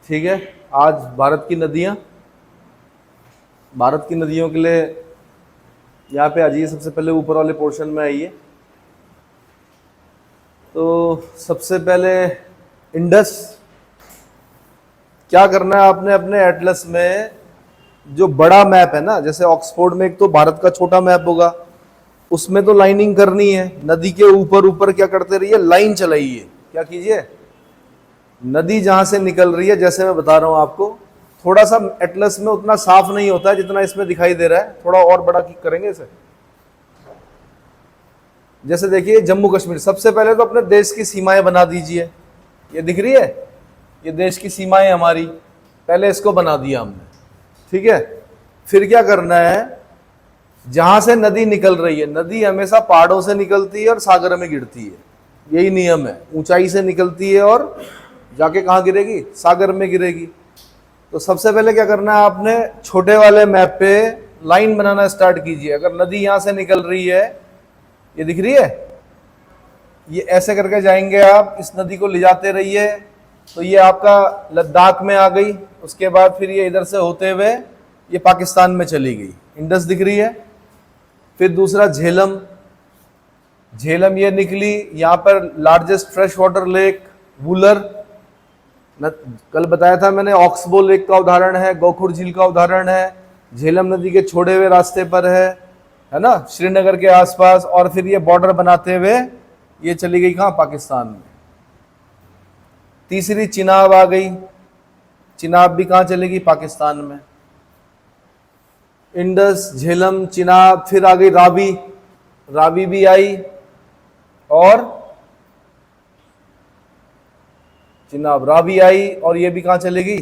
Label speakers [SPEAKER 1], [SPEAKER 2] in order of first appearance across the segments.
[SPEAKER 1] ठीक है। आज भारत की नदियों के लिए यहाँ पे आ जाइए। सबसे पहले ऊपर वाले पोर्शन में आइए। तो सबसे पहले इंडस। क्या करना है आपने अपने एटलस में, जो बड़ा मैप है ना, जैसे ऑक्सफोर्ड में एक तो भारत का छोटा मैप होगा, उसमें तो लाइनिंग करनी है। नदी के ऊपर ऊपर क्या करते रहिए, लाइन चलाइए। क्या कीजिए, नदी जहां से निकल रही है, जैसे मैं बता रहा हूं आपको, थोड़ा सा एटलस में उतना साफ नहीं होता है जितना इसमें दिखाई दे रहा है। थोड़ा और बड़ा करेंगे इसे। जैसे देखिए जम्मू कश्मीर, सबसे पहले तो अपने देश की सीमाएं बना दीजिए। ये दिख रही है, ये देश की सीमाएं हमारी, पहले इसको बना दिया हमने। ठीक है, फिर क्या करना है, जहां से नदी निकल रही है, नदी हमेशा पहाड़ों से निकलती है और सागर में गिरती है, यही नियम है। ऊंचाई से निकलती है और जाके कहां गिरेगी, सागर में गिरेगी। तो सबसे पहले क्या करना है आपने, छोटे वाले मैप पे लाइन बनाना स्टार्ट कीजिए। अगर नदी यहां से निकल रही है, ये दिख रही है, ये ऐसे करके जाएंगे आप, इस नदी को ले जाते रहिए, तो ये आपका लद्दाख में आ गई। उसके बाद फिर ये इधर से होते हुए ये पाकिस्तान में चली गई। इंडस दिख रही है। फिर दूसरा झेलम, झेलम ये निकली, यहां पर largest fresh water lake Wular, कल बताया था मैंने, ऑक्सबो लेक का उदाहरण है, गोखुर झील का उदाहरण है, झेलम नदी के छोड़े हुए रास्ते पर है ना, श्रीनगर के आसपास। और फिर ये बॉर्डर बनाते हुए ये चली गई कहां, पाकिस्तान में। तीसरी चिनाब आ गई, चिनाब भी कहां चलेगी, पाकिस्तान में। इंडस, झेलम, चिनाब, फिर आ गई रावी, रावी भी आई, और चिनाब, रावी आई, और ये भी कहां चलेगी,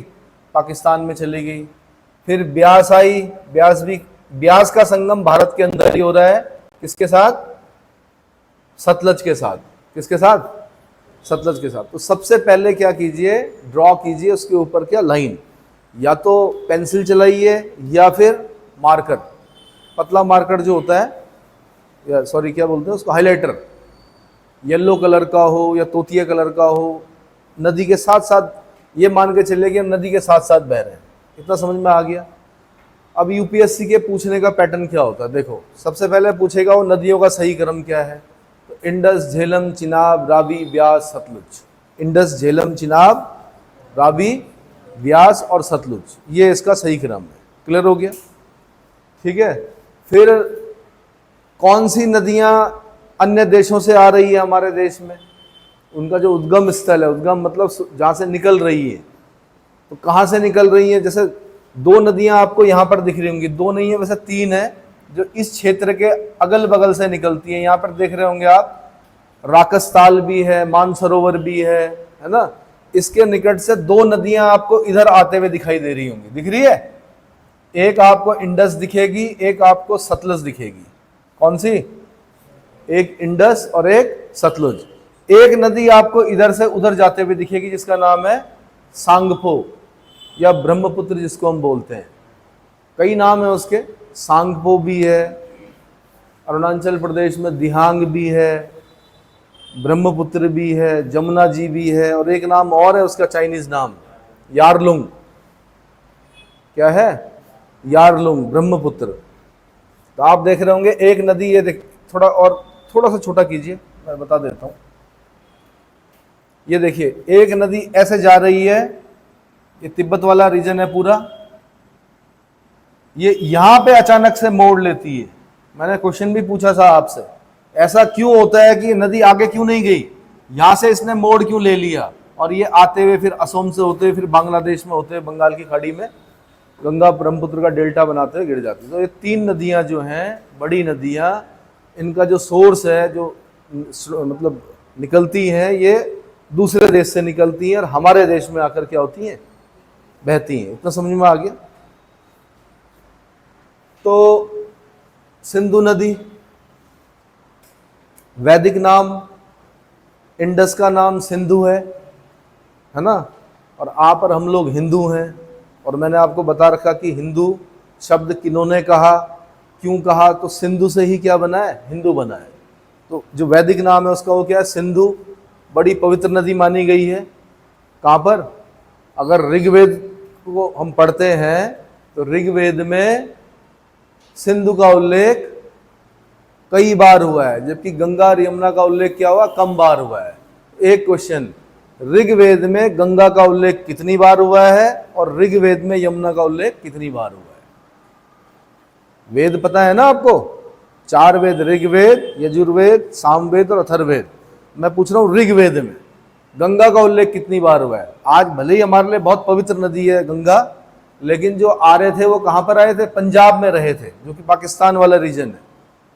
[SPEAKER 1] पाकिस्तान में चली गई। फिर ब्यास आई, ब्यास भी, ब्यास का संगम भारत के अंदर ही हो रहा है, किसके साथ, सतलज के साथ। किसके साथ, सतलज के साथ। तो सबसे पहले क्या कीजिए, ड्रॉ कीजिए उसके ऊपर क्या, लाइन। या तो पेंसिल चलाइए या फिर मार्कर, पतला मार्कर जो होता है, या सॉरी क्या बोलते हैं उसको, हाइलाइटर, येलो कलर का हो या तोतिया कलर का हो। नदी के साथ साथ ये मान के चलिए कि हम नदी के साथ साथ बह रहे हैं। इतना समझ में आ गया। अब यूपीएससी के पूछने का पैटर्न क्या होता है, देखो सबसे पहले पूछेगा वो नदियों का सही क्रम क्या है। तो इंडस, झेलम, चिनाब, रावी, ब्यास, सतलुज। इंडस, झेलम, चिनाब, रावी, ब्यास और सतलुज, ये इसका सही क्रम है। क्लियर हो गया, ठीक है। फिर कौन सी नदियां अन्य देशों से आ रही है हमारे देश में, उनका जो उद्गम स्थल है, उद्गम मतलब जहां से निकल रही है, तो कहां से निकल रही है। जैसे दो नदियां आपको यहां पर दिख रही होंगी, दो नहीं है वैसे तीन है, जो इस क्षेत्र के अगल बगल से निकलती हैं। यहां पर देख रहे होंगे आप, राकसताल भी है, मानसरोवर भी है ना। इसके निकट से दो नदियां आपको इधर आते हुए दिखाई दे रही होंगी, दिख रही है। एक आपको इंडस दिखेगी, एक आपको सतलज दिखेगी। कौन सी, एक इंडस और एक सतलुज। एक नदी आपको इधर से उधर जाते हुए दिखेगी जिसका नाम है सांगपो या ब्रह्मपुत्र जिसको हम बोलते हैं। कई नाम है उसके, सांगपो भी है, अरुणाचल प्रदेश में दिहांग भी है, ब्रह्मपुत्र भी है, जमुना जी भी है, और एक नाम और है उसका, चाइनीज नाम यारलुंग। क्या है, यारलुंग, ब्रह्मपुत्र। तो आप देख रहे होंगे एक नदी, ये देख, थोड़ा और थोड़ा सा छोटा कीजिए, मैं बता देता हूं। ये देखिए एक नदी ऐसे जा रही है, ये तिब्बत वाला रीजन है पूरा, ये यहां पे अचानक से मोड़ लेती है। मैंने क्वेश्चन भी पूछा था आपसे, ऐसा क्यों होता है कि नदी आगे क्यों नहीं गई, यहां से इसने मोड़ क्यों ले लिया, और ये आते हुए फिर असम से होते हुए फिर बांग्लादेश में होते हुए बंगाल की खाड़ी में गंगा ब्रह्मपुत्र का डेल्टा बनाते हुए गिर जाती है। तो ये तीन नदियां जो हैं, बड़ी नदियां, इनका जो सोर्स है, जो मतलब निकलती हैं, ये दूसरे देश से निकलती हैं और हमारे देश में आकर क्या होती हैं, बहती हैं। इतना समझ में आ गया। तो सिंधु नदी, वैदिक नाम, इंडस का नाम सिंधु है ना। और आप और हम लोग हिंदू हैं, और मैंने आपको बता रखा कि हिंदू शब्द किन्होंने कहा, क्यों कहा, तो सिंधु से ही क्या बना है, हिंदू बना है। तो जो वैदिक नाम है उसका वो क्या है, सिंधु। बड़ी पवित्र नदी मानी गई है, कहाँ पर, अगर ऋग्वेद को हम पढ़ते हैं तो ऋग्वेद में सिंधु का उल्लेख कई बार हुआ है, जबकि गंगा और यमुना का उल्लेख क्या हुआ, कम बार हुआ है। एक क्वेश्चन, ऋग्वेद में गंगा का उल्लेख कितनी बार हुआ है और ऋग्वेद में यमुना का उल्लेख कितनी बार हुआ है? वेद पता है ना आपको, 4 वेद, ऋग्वेद, यजुर्वेद, सामवेद और अथर्ववेद। मैं पूछ रहा हूं ऋग्वेद में गंगा का उल्लेख कितनी बार हुआ है? आज भले ही हमारे लिए बहुत पवित्र नदी है गंगा, लेकिन जो आर्य थे वो कहां पर आए थे? पंजाब में रहे थे, जो कि पाकिस्तान वाला रीजन है।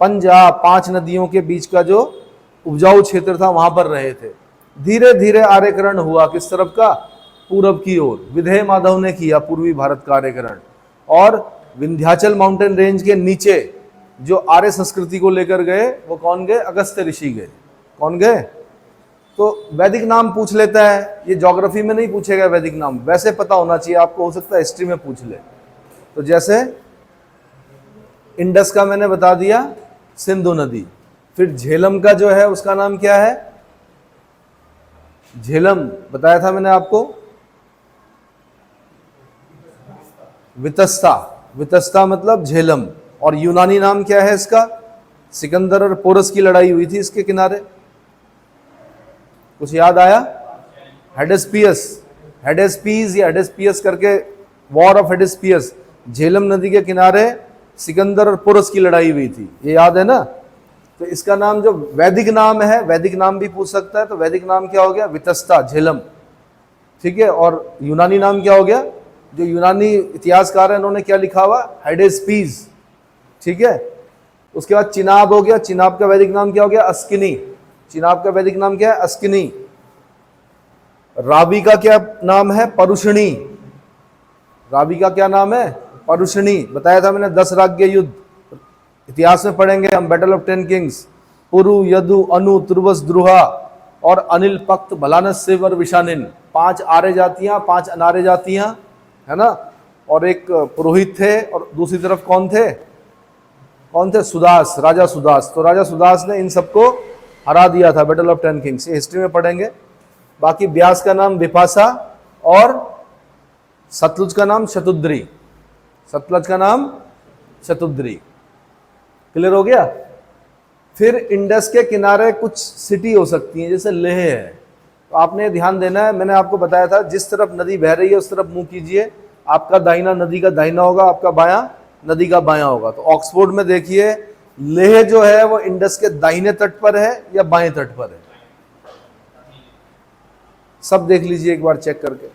[SPEAKER 1] पंजाब, 5 नदियों के बीच का जो उपजाऊ क्षेत्र था वहां पर रहे थे। धीरे धीरे आर्यकरण हुआ, किस तरफ का? पूरब की ओर। विधेय माधव ने किया पूर्वी भारत का आर्यकरण, और विंध्याचल माउंटेन रेंज के नीचे जो आर्य संस्कृति को लेकर गए वो कौन गए? अगस्त्य ऋषि गए। कौन गए? तो वैदिक नाम पूछ लेता है, ये ज्योग्राफी में नहीं पूछेगा वैदिक नाम, वैसे पता होना चाहिए आपको, हो सकता है हिस्ट्री में पूछ ले। तो जैसे इंडस का मैंने बता दिया, सिंधु नदी। फिर झेलम का जो है उसका नाम क्या है? झेलम बताया था मैंने आपको, वितस्ता। वितस्ता मतलब झेलम। और यूनानी नाम क्या है इसका? सिकंदर और पोरस की लड़ाई हुई थी इसके किनारे, कुछ याद आया? हेडेस्पियस, हेडेस्पीज या हेडेस्पियस करके, वॉर ऑफ हेडेस्पियस, झेलम नदी के किनारे सिकंदर और पोरस की लड़ाई हुई थी, ये याद है ना? तो इसका नाम जो वैदिक नाम है, वैदिक नाम भी पूछ सकता है, तो वैदिक नाम क्या हो गया? वितस्ता, झेलम। ठीक है, और यूनानी नाम क्या हो गया? जो यूनानी इतिहासकार है उन्होंने क्या लिखा हुआ? हेडेस्पीज। ठीक है, उसके बाद चिनाब हो गया, चिनाब का वैदिक नाम क्या हो गया? अस्किनी। चिनाब का वैदिक नाम क्या है? अस्किनी। रावी का क्या नाम है? परुषणी। रावी का क्या नाम है? परुषणी। बताया था मैंने 10 राज्य युद्ध, इतिहास में पढ़ेंगे हम, बैटल ऑफ 10 किंग्स। पुरु, यदु, अनु, तुर्वस, द्रुहा और अनिल, पक्त, भलानस, शिव और विशानिन। 5 आर्य जातियां, 5 अनार्य जातियां, है ना? और एक पुरोहित थे, और दूसरी तरफ कौन थे? कौन थे? सुदास, राजा सुदास। तो राजा सुदास ने इन सबको हरा दिया था, बैटल ऑफ 10 किंग्स, ये हिस्ट्री में पढ़ेंगे। बाकी ब्यास का नाम विपाशा और सतलुज का नाम शतुद्री। सतलज का नाम शतुद्री। क्लियर हो गया? फिर इंडस के किनारे कुछ सिटी हो सकती हैं, जैसे लेह है। तो आपने ध्यान देना है, मैंने आपको बताया था जिस तरफ नदी बह रही है उस तरफ मुंह कीजिए। आपका दाहिना नदी का दाहिना होगा, आपका बायां नदी का बायां होगा। तो ऑक्सफोर्ड में देखिए, लेह जो है वो इंडस के दाहिने तट पर है या बाएं तट पर है? सब देख लीजिए एक बार चेक करके।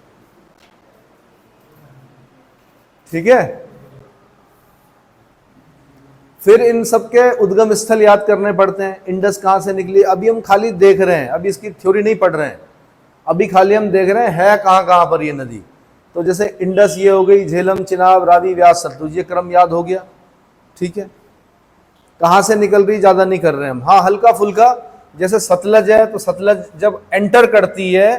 [SPEAKER 1] ठीक है, फिर इन सब के उद्गम स्थल याद करने पड़ते हैं। इंडस कहां से निकली? अभी हम खाली देख रहे हैं, अभी इसकी थ्योरी नहीं पढ़ रहे हैं, अभी खाली हम देख रहे हैं है कहां कहां पर ये नदी। तो जैसे इंडस ये हो गई, झेलम, चिनाब, रावी, व्यास, सतलुज, ये क्रम याद हो गया। ठीक है, कहां से निकल रही ज्यादा नहीं कर रहे हम, हाँ हल्का फुल्का। जैसे सतलज है, तो सतलज जब एंटर करती है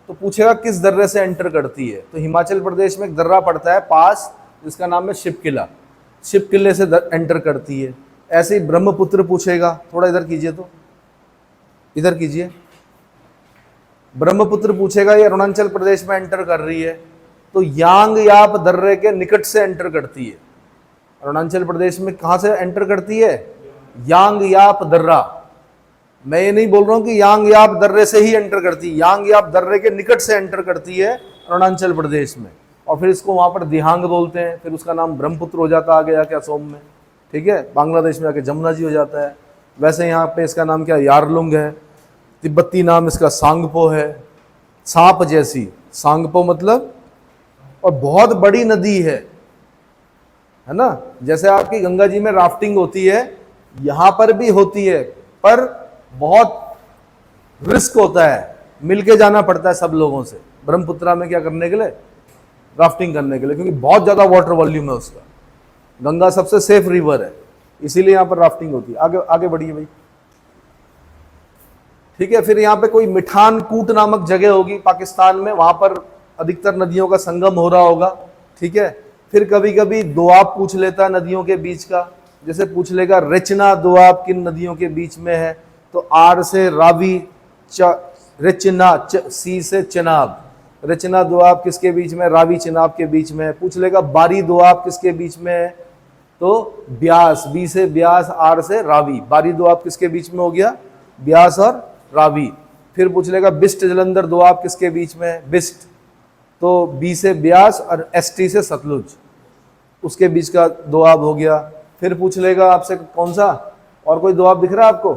[SPEAKER 1] तो पूछेगा किस दर्रे से एंटर करती है? तो हिमाचल प्रदेश में एक दर्रा पड़ता है पास, जिसका नाम है शिव किला, शिव किले से एंटर करती है। ऐसे ही ब्रह्मपुत्र पूछेगा, थोड़ा इधर कीजिए, तो इधर कीजिए, ब्रह्मपुत्र पूछेगा, ये अरुणाचल प्रदेश में एंटर कर रही है, तो यांग याप दर्रे के निकट से एंटर करती है। अरुणाचल प्रदेश में कहां से एंटर करती है? यांग याप दर्रा। मैं ये नहीं बोल रहा हूं कि यांग याप दर्रे से ही एंटर करती है, यांग याप दर्रे के निकट से एंटर करती है अरुणाचल प्रदेश में, और फिर इसको वहां पर दिहांग बोलते हैं। फिर उसका नाम ब्रह्मपुत्र हो जाता आगे जाके असोम में। ठीक है, बांग्लादेश में आके जमुना जी हो जाता है। वैसे यहाँ पे इसका नाम क्या? यारलुंग है। तिब्बती नाम इसका सांगपो है, सांप जैसी, सांगपो मतलब। और बहुत बड़ी नदी है ना? जैसे आपकी गंगा जी में राफ्टिंग होती है, यहां पर भी होती है, पर बहुत रिस्क होता है, मिलके जाना पड़ता है सब लोगों से ब्रह्मपुत्रा में क्या करने के लिए? राफ्टिंग करने के लिए, क्योंकि बहुत ज्यादा वाटर वॉल्यूम है उसका। गंगा सबसे सेफ रिवर है, इसीलिए यहां पर राफ्टिंग होती है। आगे आगे बढ़िए भाई। ठीक है, फिर यहाँ पे कोई मिठान कूट नामक जगह होगी पाकिस्तान में, वहां पर अधिकतर नदियों का संगम हो रहा होगा। ठीक है, फिर कभी कभी दोआब पूछ लेता है नदियों के बीच का, जैसे पूछ लेगा रचना दोआब किन नदियों के बीच में है? तो आर से रावी, रचना, सी से चनाब, रचना दोआब किसके बीच में? रावी चिनाब के बीच में। पूछ लेगा बारी दोआब किसके बीच में है? तो ब्यास, बी से ब्यास, आर से रावी। बारी दोआब किसके बीच में हो गया? ब्यास और रावी। फिर पूछ लेगा बिस्ट जलंधर दोआब किसके बीच में है? बिस्ट, तो बी से ब्यास और एस टी से सतलुज, उसके बीच का दोआब हो गया। फिर पूछ लेगा आपसे कौन सा और कोई दोआब दिख रहा है आपको?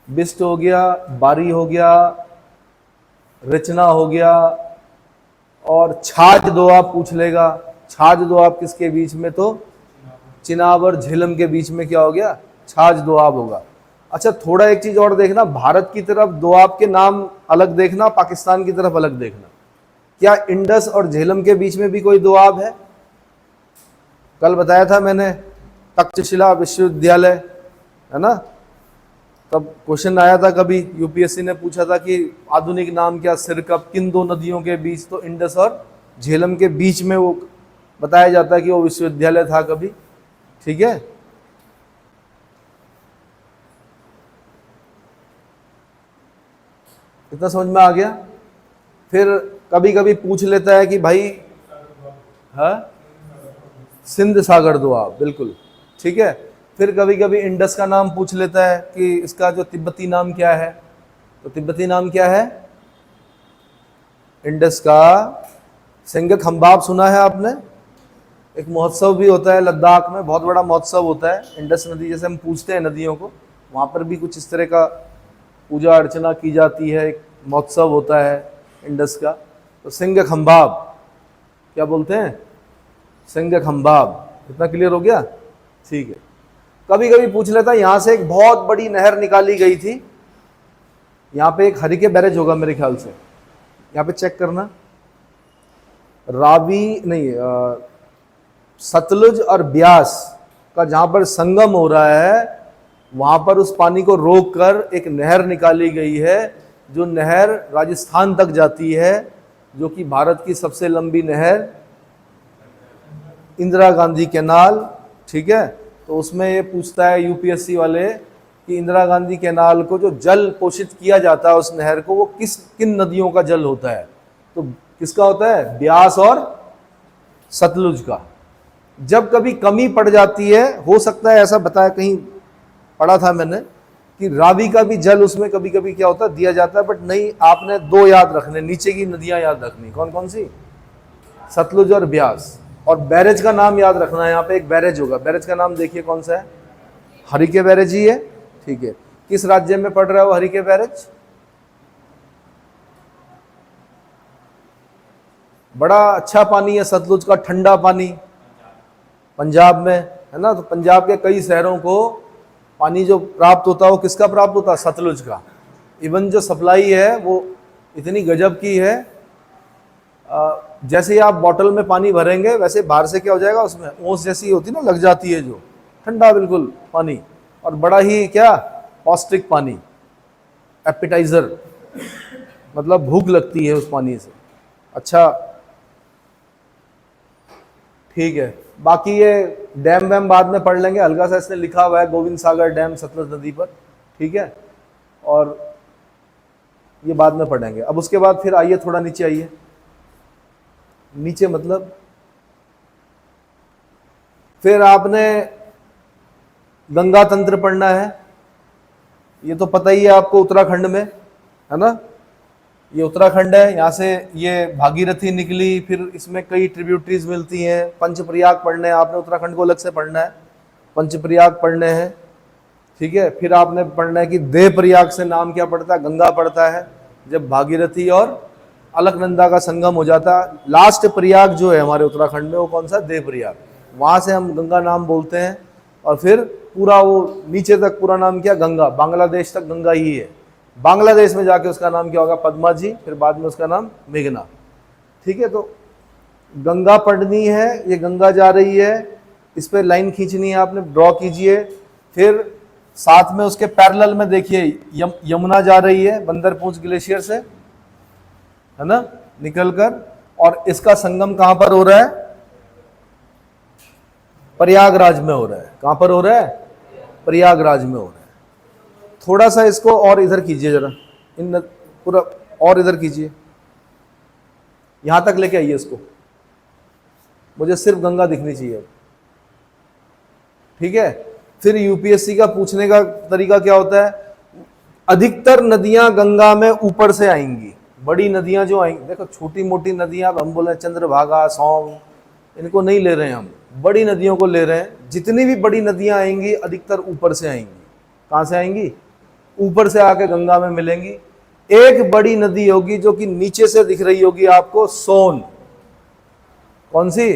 [SPEAKER 1] बिस्ट हो गया, बारी हो गया, रचना हो गया, और छाछ दोआब पूछ लेगा। छाछ दोआब किसके बीच में? तो चिनाब और झेलम के बीच में क्या हो गया? छाछ दोआब होगा। अच्छा, थोड़ा एक चीज और देखना, भारत की तरफ दोआब के नाम अलग देखना, पाकिस्तान की तरफ अलग देखना। क्या इंडस और झेलम के बीच में भी कोई दोआब है? कल बताया था मैंने, तक्षशिला विश्वविद्यालय है ना, तब क्वेश्चन आया था कभी, यूपीएससी ने पूछा था कि आधुनिक नाम क्या सिरकप, किन दो नदियों के बीच? तो इंडस और झेलम के बीच में वो बताया जाता है कि वो विश्वविद्यालय था कभी। ठीक है, इतना समझ में आ गया? फिर कभी कभी पूछ लेता है कि भाई सिंध सागर दोआब, बिल्कुल ठीक है। फिर कभी कभी इंडस का नाम पूछ लेता है कि इसका जो तिब्बती नाम क्या है? तो तिब्बती नाम क्या है इंडस का? सिंगक खंबाब सुना है आपने? एक महोत्सव भी होता है लद्दाख में, बहुत बड़ा महोत्सव होता है। इंडस नदी, जैसे हम पूछते हैं नदियों को, वहाँ पर भी कुछ इस तरह का पूजा अर्चना की जाती है, एक महोत्सव होता है इंडस का। तो सिंगक खंबाब, क्या बोलते हैं? सिंगक खंबाब। इतना क्लियर हो गया? ठीक है। कभी कभी पूछ लेता है, यहाँ से एक बहुत बड़ी नहर निकाली गई थी, यहाँ पे एक हरिके बैरेज होगा मेरे ख्याल से, यहाँ पे चेक करना, रावी नहीं, सतलुज और ब्यास का जहाँ पर संगम हो रहा है, वहाँ पर उस पानी को रोक कर एक नहर निकाली गई है, जो नहर राजस्थान तक जाती है, जो कि भारत की सबसे लंबी नहर इंदिरा गांधी कैनाल। ठीक है, तो उसमें ये पूछता है यूपीएससी वाले कि इंदिरा गांधी कैनाल को जो जल पोषित किया जाता है उस नहर को, वो किन नदियों का जल होता है? तो किसका होता है? ब्यास और सतलुज का। जब कभी कमी पड़ जाती है, हो सकता है ऐसा बताया, कहीं पढ़ा था मैंने कि रावी का भी जल उसमें कभी कभी क्या होता है दिया जाता है, बट नहीं, आपने दो याद रखने, नीचे की नदियां याद रखनी। कौन कौन सी? सतलुज और ब्यास। और बैरेज का नाम याद रखना है, यहाँ पे एक बैरेज होगा, बैरेज का नाम देखिए कौन सा है? हरिके बैरेज ही है। ठीक है, किस राज्य में पड़ रहा है वो हरिके बैरेज? बड़ा अच्छा पानी है सतलुज का, ठंडा पानी, पंजाब में है ना। तो पंजाब के कई शहरों को पानी जो प्राप्त होता है वो किसका प्राप्त होता है? सतलुज का। इवन जो सप्लाई है वो इतनी गजब की है, जैसे ही आप बोतल में पानी भरेंगे वैसे बाहर से क्या हो जाएगा, उसमें ओस जैसी होती ना, लग जाती है, जो ठंडा बिल्कुल पानी, और बड़ा ही क्या पौष्टिक पानी, एपिटाइजर, मतलब भूख लगती है उस पानी से। अच्छा ठीक है, बाकी ये डैम वैम बाद में पढ़ लेंगे, हल्का सा इसने लिखा हुआ है गोविंद सागर डैम सतलुज नदी पर। ठीक है, और ये बाद में पढ़ेंगे। अब उसके बाद फिर आइए, थोड़ा नीचे आइए, नीचे मतलब फिर आपने गंगा तंत्र पढ़ना है। ये तो पता ही है आपको, उत्तराखंड में है ना, ये उत्तराखंड है, यहाँ से ये भागीरथी निकली, फिर इसमें कई ट्रिब्यूटरीज मिलती हैं। पंचप्रयाग पढ़ने हैं आपने, उत्तराखंड को अलग से पढ़ना है, पंचप्रयाग पढ़ने हैं। ठीक है, फिर आपने पढ़ना है कि देवप्रयाग से नाम क्या पड़ता है? गंगा पड़ता है, जब भागीरथी और अलकनंदा का संगम हो जाता है। लास्ट प्रयाग जो है हमारे उत्तराखंड में वो कौन सा? देवप्रयाग, वहाँ से हम गंगा नाम बोलते हैं। और फिर पूरा वो नीचे तक पूरा नाम क्या? गंगा, बांग्लादेश तक गंगा ही है। बांग्लादेश में जाके उसका नाम क्या होगा? पद्मा जी, फिर बाद में उसका नाम मेघना। ठीक है, तो गंगा पढ़नी है, ये गंगा जा रही है, इस पर लाइन खींचनी है आपने, ड्रॉ कीजिए। फिर साथ में उसके पैरेलल में देखिए यमुना जा रही है बंदरपूंछ ग्लेशियर से, है ना, निकलकर, और इसका संगम कहां पर हो रहा है? प्रयागराज में हो रहा है। कहां पर हो रहा है? प्रयागराज में हो रहा है। थोड़ा सा इसको और इधर कीजिए जरा, इन पूरा और इधर कीजिए, यहां तक लेके आइए इसको, मुझे सिर्फ गंगा दिखनी चाहिए। ठीक है, फिर यूपीएससी का पूछने का तरीका क्या होता है, अधिकतर नदियां गंगा में ऊपर से आएंगी, बड़ी नदियां जो आएंगी, देखो छोटी मोटी नदियां हम बोले चंद्रभागा, सौंग, इनको नहीं ले रहे हैं हम, बड़ी नदियों को ले रहे हैं। जितनी भी बड़ी नदियां आएंगी अधिकतर ऊपर से आएंगी। कहां से आएंगी? ऊपर से आके गंगा में मिलेंगी। एक बड़ी नदी होगी जो कि नीचे से दिख रही होगी आपको, सोन। कौन सी?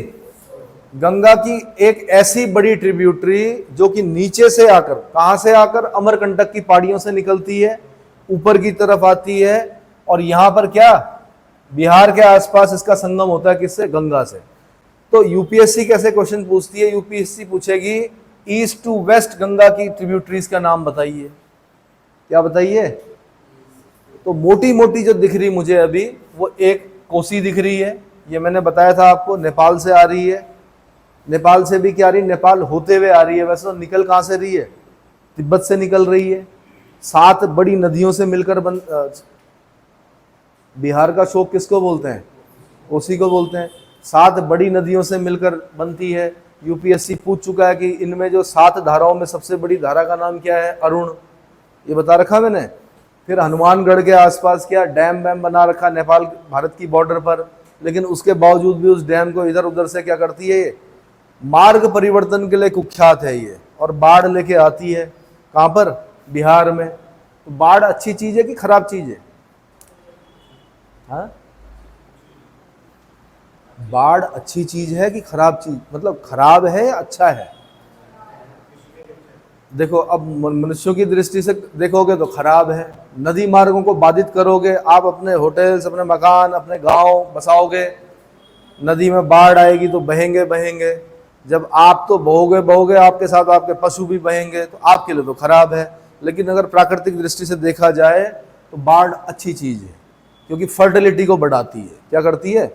[SPEAKER 1] गंगा की एक ऐसी बड़ी ट्रिब्यूटरी जो कि नीचे से आकर, कहां से आकर? अमरकंटक की पहाड़ियों से निकलती है, ऊपर की तरफ आती है, और यहां पर क्या, बिहार के आसपास इसका संगम होता है, किससे? गंगा से। तो यूपीएससी कैसे क्वेश्चन पूछती है? यूपीएससी पूछेगी ईस्ट टू वेस्ट गंगा की ट्रिब्यूटरीज का नाम बताइए। क्या बताइए? तो मोटी मोटी जो दिख रही मुझे अभी, वो एक कोसी दिख रही है, ये मैंने बताया था आपको, नेपाल से आ रही है। नेपाल से भी क्या आ रही? नेपाल होते हुए आ रही है। वैसे तो निकल कहां से रही है? तिब्बत से निकल रही है। 7 बड़ी नदियों से मिलकर बिहार का शोक किसको बोलते हैं? कोसी को बोलते हैं। 7 बड़ी नदियों से मिलकर बनती है। यूपीएससी पूछ चुका है कि इनमें जो 7 धाराओं में सबसे बड़ी धारा का नाम क्या है? अरुण, ये बता रखा मैंने। फिर हनुमानगढ़ के आसपास क्या डैम वैम बना रखा नेपाल भारत की बॉर्डर पर, लेकिन उसके बावजूद भी उस डैम को इधर उधर से क्या करती है, ये मार्ग परिवर्तन के लिए कुख्यात है ये, और बाढ़ लेके आती है। कहां पर? बिहार में। तो बाढ़ अच्छी चीज है कि खराब चीज है? हाँ, बाढ़ अच्छी चीज है कि खराब चीज? मतलब खराब है या अच्छा है? देखो, अब मनुष्यों की दृष्टि से देखोगे तो खराब है। नदी मार्गों को बाधित करोगे, आप अपने होटल्स, अपने मकान, अपने गांव बसाओगे, नदी में बाढ़ आएगी तो बहेंगे बहेंगे। जब आप तो बहोगे बहोगे, आपके साथ आपके पशु भी बहेंगे, तो आपके लिए तो खराब है। लेकिन अगर प्राकृतिक दृष्टि से देखा जाए तो बाढ़ अच्छी चीज है, क्योंकि फर्टिलिटी को बढ़ाती है। क्या करती है?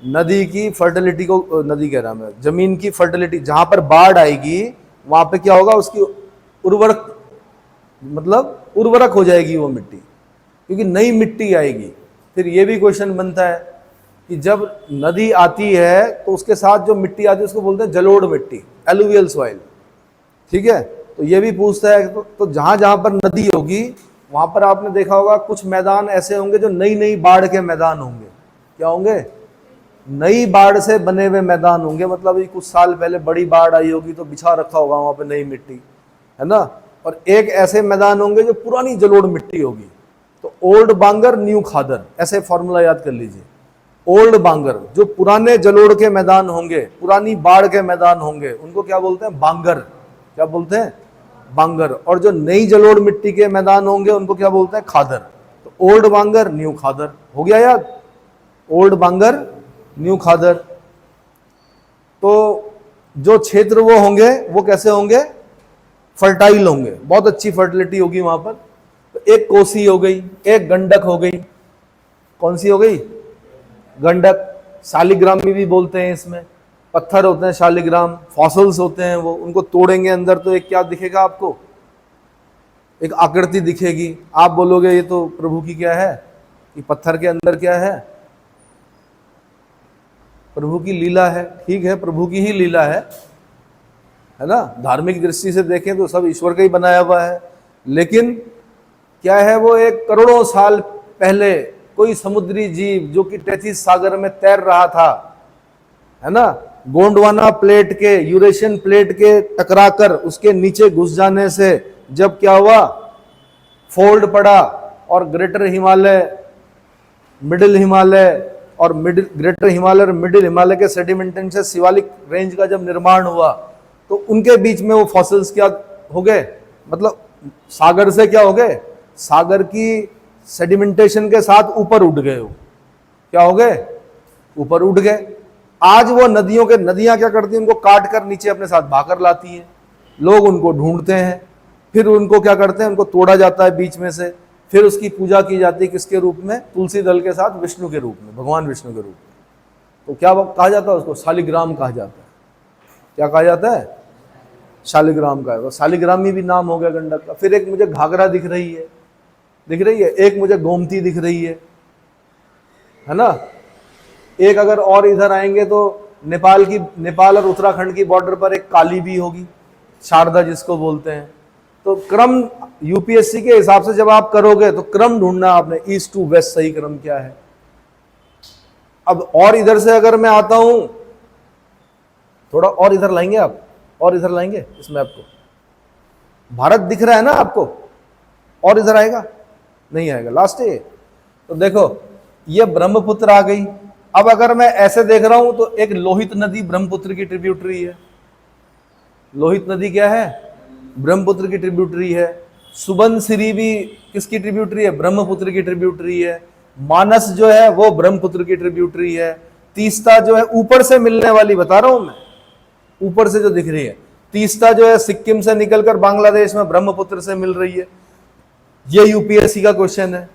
[SPEAKER 1] नदी की फर्टिलिटी को, नदी कह रहा मैं, जमीन की फर्टिलिटी, जहां पर बाढ़ आएगी वहां पे क्या होगा, उसकी उर्वरक, मतलब उर्वरक हो जाएगी वो मिट्टी, क्योंकि नई मिट्टी आएगी। फिर ये भी क्वेश्चन बनता है कि जब नदी आती है तो उसके साथ जो मिट्टी आती है उसको बोलते हैं जलोढ़ मिट्टी, एलुवियल सॉइल। ठीक है, तो ये भी पूछता है। तो जहां जहां पर नदी होगी वहां पर आपने देखा होगा कुछ मैदान ऐसे होंगे जो नई नई बाढ़ के मैदान होंगे। क्या होंगे? नई बाढ़ से बने हुए मैदान होंगे। मतलब कुछ साल पहले बड़ी बाढ़ आई होगी तो बिछा रखा होगा वहां पे नई मिट्टी, है ना। और एक ऐसे मैदान होंगे जो पुरानी जलोढ़ मिट्टी होगी। तो ओल्ड बांगर न्यू खादर, ऐसे फॉर्मूला याद कर लीजिए। ओल्ड बांगर, जो पुराने जलोढ़ के मैदान होंगे, पुरानी बाढ़ के मैदान होंगे, उनको क्या बोलते हैं? बांगर। क्या बोलते हैं? बांगर। और जो नई जलोढ़ मिट्टी के मैदान होंगे उनको क्या बोलते हैं? खादर। तो ओल्ड बांगर न्यू खादर, हो गया याद? ओल्ड बांगर न्यू खादर। तो जो क्षेत्र वो होंगे वो कैसे होंगे? फर्टाइल होंगे, बहुत अच्छी फर्टिलिटी होगी वहां पर। तो एक कोसी हो गई, एक गंडक हो गई। कौन सी हो गई? गंडक। शालिग्राम भी बोलते हैं इसमें, पत्थर होते हैं शालिग्राम, फॉसल्स होते हैं वो, उनको तोड़ेंगे अंदर तो एक क्या दिखेगा आपको? एक आकृति दिखेगी। आप बोलोगे ये तो प्रभु की क्या है, कि पत्थर के अंदर क्या है? प्रभु की लीला है। ठीक है, प्रभु की ही लीला है ना। धार्मिक दृष्टि से देखें तो सब ईश्वर का ही बनाया हुआ है। लेकिन क्या है, वो एक करोड़ों साल पहले कोई समुद्री जीव जो कि टेथिस सागर में तैर रहा था, है ना, गोंडवाना प्लेट के, यूरेशियन प्लेट के टकराकर उसके नीचे घुस जाने से जब क्या हुआ, फोल्ड पड़ा, और ग्रेटर हिमालय, मिडिल हिमालय और ग्रेटर हिमालय और मिडिल हिमालय के सेडिमेंटेशन से शिवालिक रेंज का जब निर्माण हुआ तो उनके बीच में वो फॉसिल्स क्या हो गए, मतलब सागर से क्या हो गए, सागर की सेडिमेंटेशन के साथ ऊपर उठ गए। वो क्या हो गए? ऊपर उठ गए। आज वो नदियां क्या करती हैं? उनको काट कर नीचे अपने साथ भाकर लाती हैं। लोग उनको ढूंढते हैं, फिर उनको क्या करते हैं? उनको तोड़ा जाता है बीच में से, फिर उसकी पूजा की जाती है किसके रूप में? तुलसी दल के साथ विष्णु के रूप में, भगवान विष्णु के रूप में। तो क्या कहा जाता है उसको? शालिग्राम कहा जाता है। क्या कहा जाता है? शालिग्राम का है। तो शालिग्रामी भी नाम हो गया गंडक का। फिर एक मुझे घाघरा दिख रही है, दिख रही है, एक मुझे गोमती दिख रही है ना। एक अगर और इधर आएंगे तो नेपाल और उत्तराखंड की बॉर्डर पर एक काली भी होगी, शारदा जिसको बोलते हैं। तो क्रम यूपीएससी के हिसाब से जब आप करोगे तो क्रम ढूंढना आपने, ईस्ट टू वेस्ट सही क्रम क्या है। अब और इधर से अगर मैं आता हूं, थोड़ा और इधर लाएंगे आप, और इधर लाएंगे इस मैप को, भारत दिख रहा है ना आपको, और इधर आएगा नहीं आएगा, लास्ट है। तो देखो ये ब्रह्मपुत्र आ गई। अब अगर मैं ऐसे देख रहा हूं तो एक लोहित नदी ब्रह्मपुत्र की ट्रिब्यूटरी है। लोहित नदी क्या है? ब्रह्मपुत्र की ट्रिब्यूटरी है। सुबनसिरी भी किसकी ट्रिब्यूटरी है? ब्रह्मपुत्र की ट्रिब्यूटरी है। मानस जो है वो ब्रह्मपुत्र की ट्रिब्यूटरी है। तीस्ता जो है ऊपर से मिलने वाली, बता रहा हूं मैं, ऊपर से जो दिख रही है, तीस्ता जो है सिक्किम से निकलकर बांग्लादेश में ब्रह्मपुत्र से मिल रही है। ये यूपीएससी का क्वेश्चन है।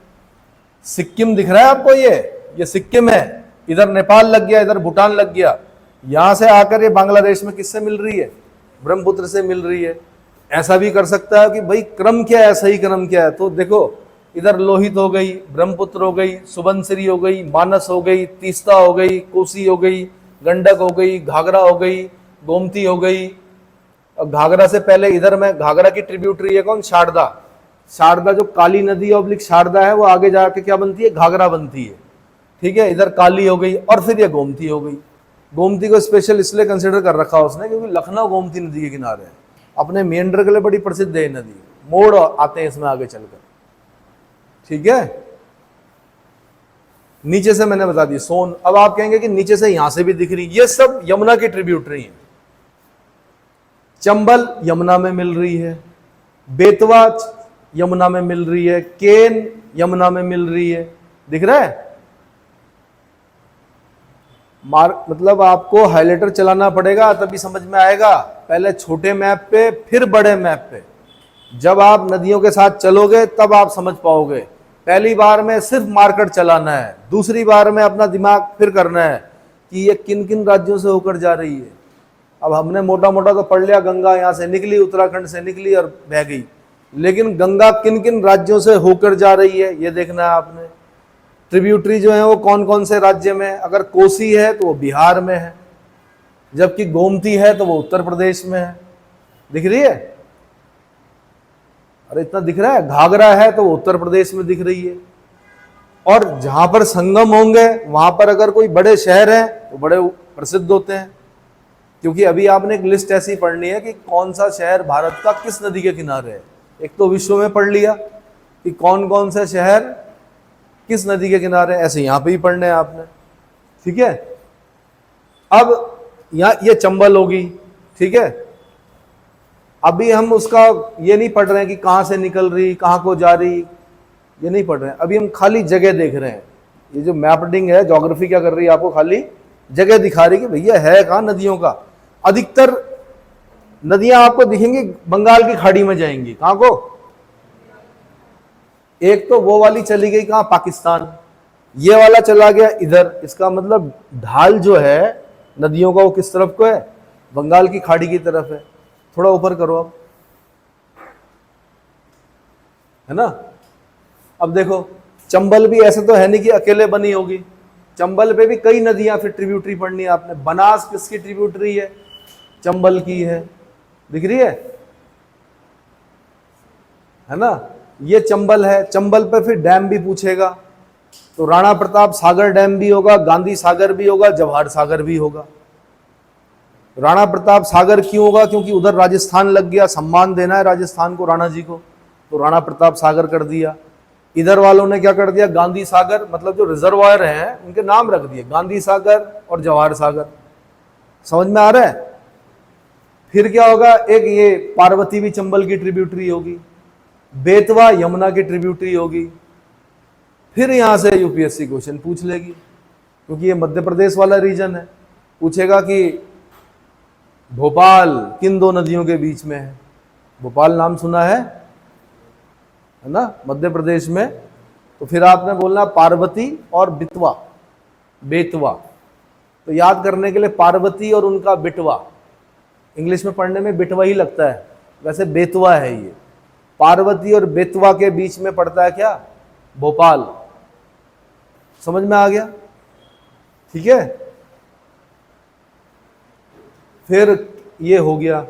[SPEAKER 1] सिक्किम दिख रहा है आपको? ये सिक्किम है, इधर नेपाल लग गया, इधर भूटान लग गया, यहां से आकर ये बांग्लादेश में किससे मिल रही है? ब्रह्मपुत्र से मिल रही है। ऐसा भी कर सकता है कि भाई क्रम क्या है, सही क्रम क्या है। तो देखो इधर लोहित हो गई, ब्रह्मपुत्र हो गई, सुबनसिरी हो गई, मानस हो गई, तीस्ता हो गई, कोसी हो गई, गंडक हो गई, घाघरा हो गई, गोमती हो गई। और घाघरा से पहले इधर में घाघरा की ट्रिब्यूटरी है कौन? शारदा। शारदा जो काली नदी ऑब्लिक शारदा है वो आगे जाके क्या बनती है? घाघरा बनती है। ठीक है, इधर काली हो गई और फिर ये गोमती हो गई। गोमती को स्पेशल इसलिए कंसिडर कर रखा उसने क्योंकि लखनऊ गोमती नदी के किनारे है, अपने मेंढर के लिए बड़ी प्रसिद्ध है नदी। मोड़ आते हैं इसमें आगे चलकर। ठीक है, नीचे से मैंने बता दी सोन। अब आप कहेंगे कि नीचे से यहां से भी दिख रही, ये सब यमुना की ट्रिब्यूटरी है। चंबल यमुना में मिल रही है, बेतवा यमुना में मिल रही है, केन यमुना में मिल रही है। दिख रहा है? मतलब आपको हाइलाइटर चलाना पड़ेगा तभी समझ में आएगा। पहले छोटे मैप पे फिर बड़े मैप पे। जब आप नदियों के साथ चलोगे तब आप समझ पाओगे। पहली बार में सिर्फ मार्कर चलाना है, दूसरी बार में अपना दिमाग फिर करना है कि ये किन किन राज्यों से होकर जा रही है। अब हमने मोटा मोटा तो पढ़ लिया, गंगा यहाँ से निकली, उत्तराखंड से निकली और बह गई, लेकिन गंगा किन किन राज्यों से होकर जा रही है ये देखना है आपने। ट्रिब्यूटरी जो है वो कौन कौन से राज्य में है। अगर कोसी है तो वो बिहार में है, जबकि गोमती है तो वो उत्तर प्रदेश में है। दिख रही है? अरे इतना दिख रहा है। घाघरा है तो वो उत्तर प्रदेश में दिख रही है। और जहां पर संगम होंगे वहां पर अगर कोई बड़े शहर हैं तो बड़े प्रसिद्ध होते हैं, क्योंकि अभी आपने एक लिस्ट ऐसी पढ़नी है कि कौन सा शहर भारत का किस नदी के किनारे है। एक तो विश्व में पढ़ लिया कि कौन कौन से शहर किस नदी के किनारे, ऐसे यहां पे ही पढ़ने हैं आपने। ठीक है, अब यहां ये चंबल होगी। ठीक है, अभी हम उसका ये नहीं पढ़ रहे हैं कि कहां से निकल रही, कहां को जा रही, ये नहीं पढ़ रहे हैं। अभी हम खाली जगह देख रहे हैं। ये जो मैपिंग है, ज्योग्राफी क्या कर रही है, आपको खाली जगह दिखा रही है कि भैया है कहां नदियों का। अधिकतर नदियां आपको दिखेंगी बंगाल की खाड़ी में जाएंगी। कहां को? एक तो वो वाली चली गई कहां? पाकिस्तान। ये वाला चला गया इधर। इसका मतलब ढाल जो है नदियों का वो किस तरफ को है? बंगाल की खाड़ी की तरफ है। थोड़ा ऊपर करो अब, है ना। अब देखो चंबल भी ऐसे तो है नहीं कि अकेले बनी होगी, चंबल पे भी कई नदियां फिर ट्रिब्यूटरी पढ़नी है आपने। बनास किसकी ट्रिब्यूटरी है? चंबल की है। दिख रही है ना। ये चंबल है। चंबल पे फिर डैम भी पूछेगा तो राणा प्रताप सागर डैम भी होगा, गांधी सागर भी होगा, जवाहर सागर भी होगा। राणा प्रताप सागर क्यों होगा? क्योंकि उधर राजस्थान लग गया, सम्मान देना है राजस्थान को, राणा जी को, तो राणा प्रताप सागर कर दिया। इधर वालों ने क्या कर दिया? गांधी सागर, मतलब जो रिजर्वायर हैं उनके नाम रख दिए, गांधी सागर और जवाहर सागर। समझ में आ रहा है? फिर क्या होगा? एक ये पार्वती भी चंबल की ट्रिब्यूटरी होगी, बेतवा यमुना की ट्रिब्यूटरी होगी। फिर यहां से यूपीएससी क्वेश्चन पूछ लेगी, क्योंकि ये मध्य प्रदेश वाला रीजन है। पूछेगा कि भोपाल किन दो नदियों के बीच में है? भोपाल नाम सुना है ना, मध्य प्रदेश में। तो फिर आपने बोलना पार्वती और बितवा, बेतवा। तो याद करने के लिए पार्वती और उनका बिटवा, इंग्लिश में पढ़ने में बिटवा ही लगता है, वैसे बेतवा है ये। पार्वती और बेतवा के बीच में पड़ता है क्या? भोपाल। समझ में आ गया? ठीक है। फिर ये हो गया।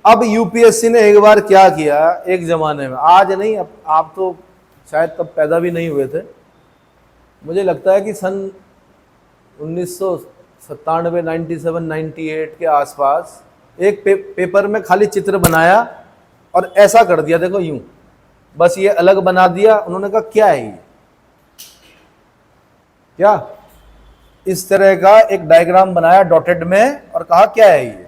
[SPEAKER 1] अब यूपीएससी ने एक बार क्या किया, एक जमाने में, आज नहीं, अब आप तो शायद तब पैदा भी नहीं हुए थे, मुझे लगता है कि सन 1997, 97, 98 के आसपास एक पेपर में खाली चित्र बनाया और ऐसा कर दिया, देखो यूं, बस ये अलग बना दिया। उन्होंने कहा क्या है ये, क्या इस तरह का एक डायग्राम बनाया डॉटेड में और कहा क्या है ये।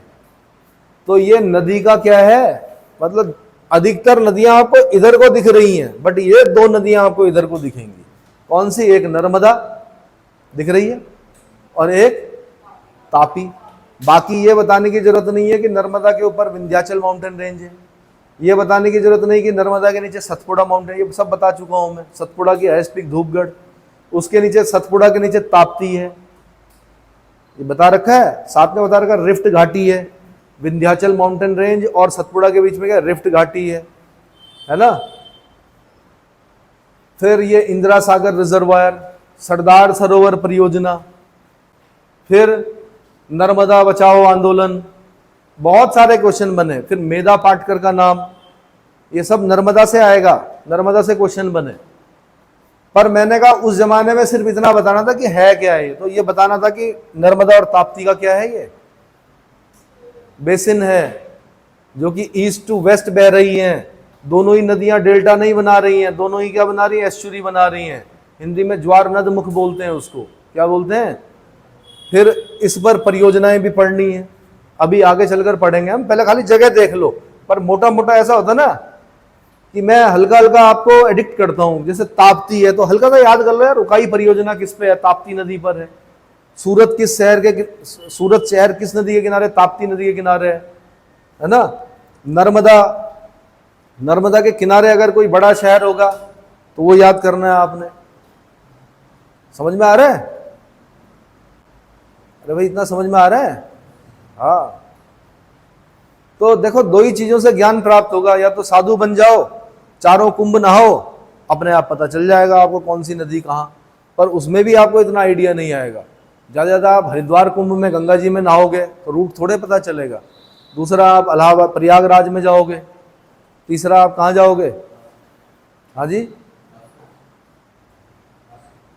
[SPEAKER 1] तो ये नदी का क्या है, मतलब अधिकतर नदियां आपको इधर को दिख रही हैं, बट ये दो नदियां आपको इधर को दिखेंगी। कौन सी? एक नर्मदा दिख रही है और एक तापी। बाकी ये बताने की जरूरत नहीं है कि नर्मदा के ऊपर विंध्याचल माउंटेन रेंज है, ये बताने की जरूरत नहीं कि नर्मदा के नीचे सतपुड़ा माउंटेन, ये सब बता चुका हूं मैं। सतपुड़ा की हाईएस्ट पीक धूपगढ़, उसके नीचे सतपुड़ा के नीचे ताप्ती है, ये बता रखा है। साथ में बता रखा रिफ्ट घाटी है, विंध्याचल माउंटेन रेंज और सतपुड़ा के बीच में क्या, रिफ्ट घाटी है ना। फिर ये इंदिरा सागर रिजर्वायर, सरदार सरोवर परियोजना, फिर नर्मदा बचाओ आंदोलन, बहुत सारे क्वेश्चन बने। फिर मेधा पाटकर का नाम, ये सब नर्मदा से आएगा, नर्मदा से क्वेश्चन बने। पर मैंने कहा उस जमाने में सिर्फ इतना बताना था कि है क्या है, तो ये बताना था कि नर्मदा और ताप्ती का क्या है, ये बेसिन है जो कि ईस्ट टू वेस्ट बह रही हैं। दोनों ही नदियां डेल्टा नहीं बना रही हैं, दोनों ही क्या बना रही हैं, एस्चुरी बना रही हैं। हिंदी में ज्वार नद मुख बोलते हैं उसको, क्या बोलते हैं। फिर इस पर परियोजनाएं भी पढ़नी है, अभी आगे चलकर पढ़ेंगे हम, पहले खाली जगह देख लो। पर मोटा मोटा ऐसा होता ना कि मैं हल्का हल्का आपको एडिक्ट करता हूं। जैसे ताप्ती है तो हल्का सा याद कर लो यार, उकाई परियोजना किस पे है, ताप्ती नदी पर है। सूरत शहर किस नदी के किनारे, ताप्ती नदी के किनारे है ना। नर्मदा के किनारे अगर कोई बड़ा शहर होगा तो वो याद करना है आपने। समझ में आ रहा है? अरे भाई इतना समझ में आ रहा है? हाँ। तो देखो दो ही चीजों से ज्ञान प्राप्त होगा, या तो साधु बन जाओ, चारों कुंभ नहाओ, अपने आप पता चल जाएगा आपको कौन सी नदी कहां। पर उसमें भी आपको इतना आइडिया नहीं आएगा। ज़्यादा ज़्यादा आप हरिद्वार कुंभ में गंगा जी में नहाओगे तो रूट थोड़े पता चलेगा। दूसरा आप इलाहाबाद प्रयागराज में जाओगे, तीसरा आप कहाँ जाओगे, हाँ जी,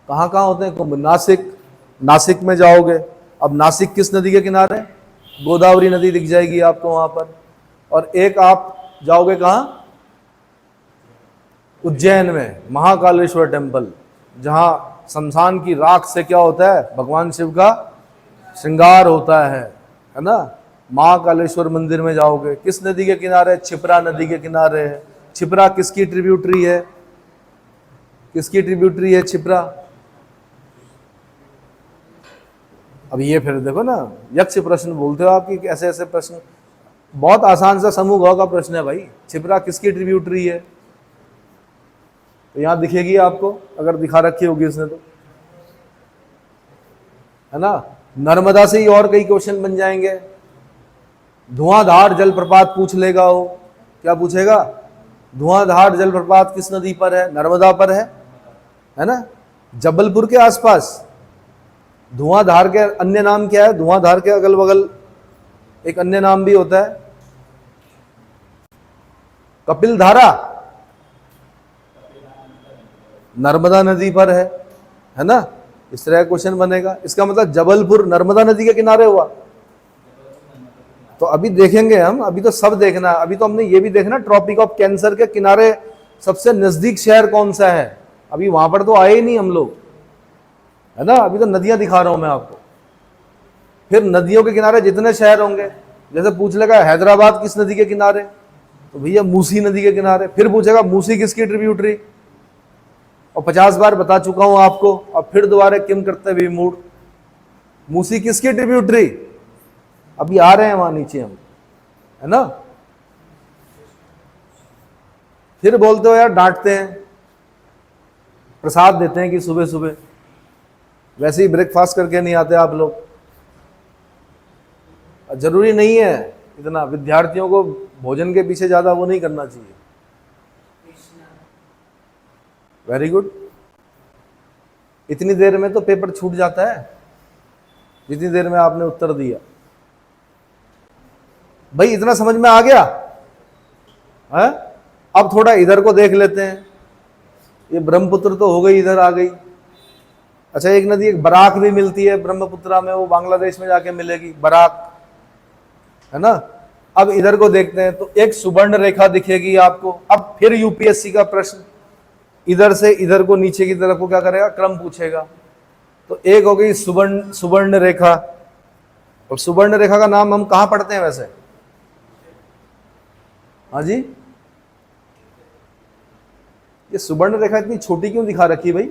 [SPEAKER 1] कहाँ कहाँ होते हैं कुंभ, नासिक में जाओगे। अब नासिक किस नदी के किनारे, गोदावरी नदी दिख जाएगी आपको वहां पर। और एक आप जाओगे कहाँ, उज्जैन में महाकालेश्वर टेम्पल, जहां शमशान की राख से क्या होता है, भगवान शिव का श्रृंगार होता है ना। महाकालेश्वर मंदिर में जाओगे, किस नदी के किनारे, छिपरा नदी के किनारे है। छिपरा किसकी ट्रिब्यूटरी है, किसकी ट्रिब्यूटरी है छिपरा। अब ये फिर देखो ना, यक्ष प्रश्न बोलते हो आपकी, ऐसे ऐसे प्रश्न, बहुत आसान सा समूह गौ का प्रश्न है भाई। छिपरा किसकी ट्रिब्यूटरी है, तो यहां दिखेगी आपको, अगर दिखा रखी होगी उसने तो, है ना। नर्मदा से ही और कई क्वेश्चन बन जाएंगे। धुआंधार जलप्रपात पूछ लेगा वो, क्या पूछेगा, धुआंधार जलप्रपात किस नदी पर है, नर्मदा पर है ना, जबलपुर के आसपास। धुआंधार के अन्य नाम क्या है, धुआंधार के अगल बगल एक अन्य नाम भी होता है, कपिल धारा, नर्मदा नदी पर है ना। इस तरह का क्वेश्चन बनेगा। इसका मतलब जबलपुर नर्मदा नदी के किनारे हुआ। तो अभी देखेंगे हम, अभी तो सब देखना है। अभी तो हमने ये भी देखना, ट्रॉपिक ऑफ कैंसर के किनारे सबसे नजदीक शहर कौन सा है। अभी वहां पर तो आए ही नहीं हम लोग, है ना। अभी तो नदियां दिखा रहा हूं मैं आपको। फिर नदियों के किनारे जितने शहर होंगे, जैसे पूछ लेगा हैदराबाद किस नदी के किनारे, तो भैया मूसी नदी के किनारे। फिर पूछेगा मूसी किसकी ट्रिब्यूटरी, और 50 बार बता चुका हूं आपको। अब फिर दोबारा किम करते भी मूड, मूसी किसकी ट्रिब्यूटरी, अभी आ रहे हैं वहां नीचे हम, है ना। फिर बोलते हो यार, डांटते हैं, प्रसाद देते हैं कि सुबह सुबह, वैसे ही ब्रेकफास्ट करके नहीं आते आप लोग। जरूरी नहीं है इतना, विद्यार्थियों को भोजन के पीछे ज्यादा वो नहीं करना चाहिए, वेरी गुड। इतनी देर में तो पेपर छूट जाता है, जितनी देर में आपने उत्तर दिया। भाई इतना समझ में आ गया है? अब थोड़ा इधर को देख लेते हैं। ये ब्रह्मपुत्र तो हो गई, इधर आ गई। अच्छा, एक नदी, एक बराक भी मिलती है ब्रह्मपुत्रा में, वो बांग्लादेश में जाके मिलेगी, बराक, है ना। अब इधर को देखते हैं तो एक सुवर्ण रेखा दिखेगी आपको। अब फिर यूपीएससी का प्रश्न, इधर से इधर को, नीचे की तरफ को क्या करेगा, क्रम पूछेगा। तो एक हो गई सुवर्ण रेखा। और सुवर्ण रेखा का नाम हम कहां पढ़ते हैं वैसे? हाँ जी, ये सुवर्ण रेखा इतनी छोटी क्यों दिखा रखी भाई?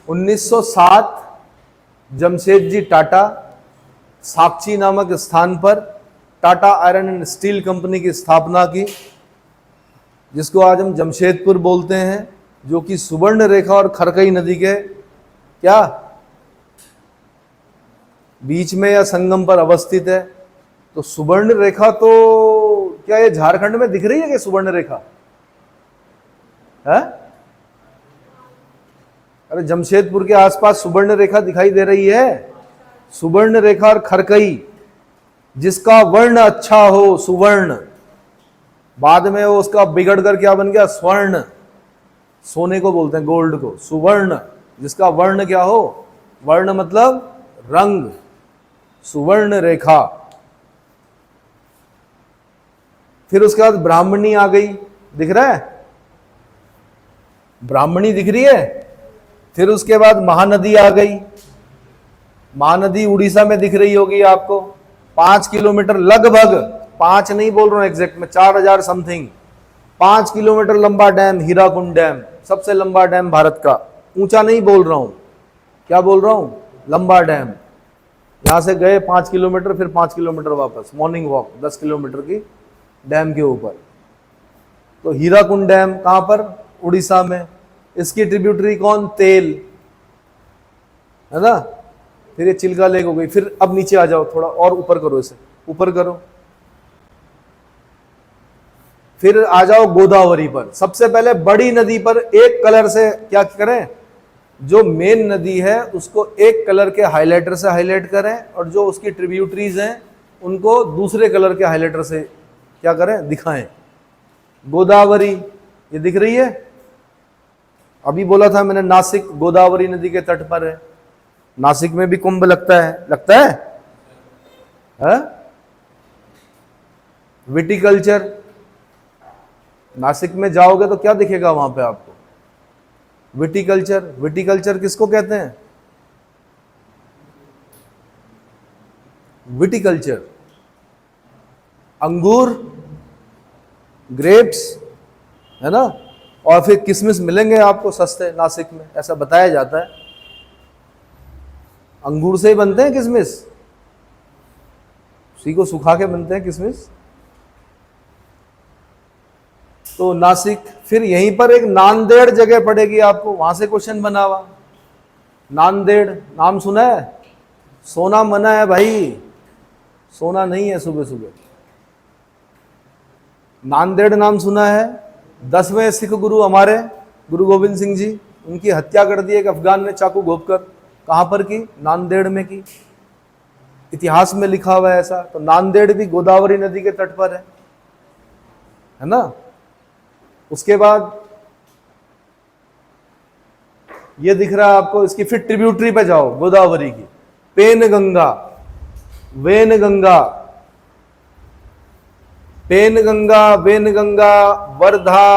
[SPEAKER 1] 1907 जमशेद जी टाटा साक्षी नामक स्थान पर Tata iron and steel company की स्थापना की, जिसको आज हम जमशेदपुर बोलते हैं, जो कि सुवर्ण रेखा और खरकई नदी के क्या बीच में या संगम पर अवस्थित है। तो सुवर्ण रेखा तो क्या ये झारखंड में दिख रही है क्या सुवर्ण रेखा है? अरे जमशेदपुर के आसपास सुवर्ण रेखा दिखाई दे रही है। सुवर्ण रेखा और खरकई, जिसका वर्ण अच्छा हो, सुवर्ण, बाद में वो उसका बिगड़ कर क्या बन गया, स्वर्ण, सोने को बोलते हैं, गोल्ड को। सुवर्ण, जिसका वर्ण क्या हो, वर्ण मतलब रंग, सुवर्ण रेखा। फिर उसके बाद ब्राह्मणी आ गई, दिख रहा है, ब्राह्मणी दिख रही है। फिर उसके बाद महानदी आ गई। महानदी उड़ीसा में दिख रही होगी आपको, 5 किलोमीटर लगभग, 5 नहीं बोल रहा हूं एग्जैक्ट में, 4000 समथिंग, 5 किलोमीटर लंबा डैम हीराकुंड डैम, सबसे लंबा डैम भारत का। ऊंचा नहीं बोल रहा हूं, क्या बोल रहा हूं, लंबा डैम। यहां से गए 5 किलोमीटर, फिर 5 किलोमीटर वापस, मॉर्निंग वॉक 10 किलोमीटर की डैम के ऊपर। तो हीराकुंड डैम कहां पर, उड़ीसा में। इसकी ट्रिब्यूटरी कौन, तेल, है ना। फिर ये चिल्का लेक हो गई। फिर अब नीचे आ जाओ, थोड़ा और ऊपर करो, इसे ऊपर करो। फिर आ जाओ गोदावरी पर। सबसे पहले बड़ी नदी पर एक कलर से क्या करें, जो मेन नदी है उसको एक कलर के हाइलाइटर से हाईलाइट करें, और जो उसकी ट्रिब्यूटरीज हैं उनको दूसरे कलर के हाइलाइटर से क्या करें, दिखाएं। गोदावरी ये दिख रही है, अभी बोला था मैंने, नासिक गोदावरी नदी के तट पर है। नासिक में भी कुंभ लगता है, लगता है? विटिकल्चर, नासिक में जाओगे तो क्या दिखेगा वहां पे आपको, विटिकल्चर। विटिकल्चर किसको कहते हैं, विटिकल्चर, अंगूर, ग्रेप्स, है ना। और फिर किशमिश मिलेंगे आपको सस्ते नासिक में, ऐसा बताया जाता है। अंगूर से ही बनते हैं किशमिश, उसी को सुखा के बनते हैं किशमिश। तो नासिक, फिर यहीं पर एक नांदेड़ जगह पड़ेगी आपको, वहां से क्वेश्चन बना हुआ। नांदेड़ नाम सुना है, सोना मना है भाई, सोना नहीं है सुबह सुबह। नांदेड़ नाम सुना है, 10वें सिख गुरु हमारे गुरु गोविंद सिंह जी, उनकी हत्या कर दी एक अफगान ने चाकू घोंपकर। कहां पर की, नांदेड़ में की, इतिहास में लिखा हुआ है ऐसा। तो नांदेड़ भी गोदावरी नदी के तट पर है ना। उसके बाद ये दिख रहा है आपको, इसकी फिर ट्रिब्यूटरी पे जाओ गोदावरी की, पेनगंगा, वेनगंगा, पेनगंगा, वेनगंगा, वर्धा,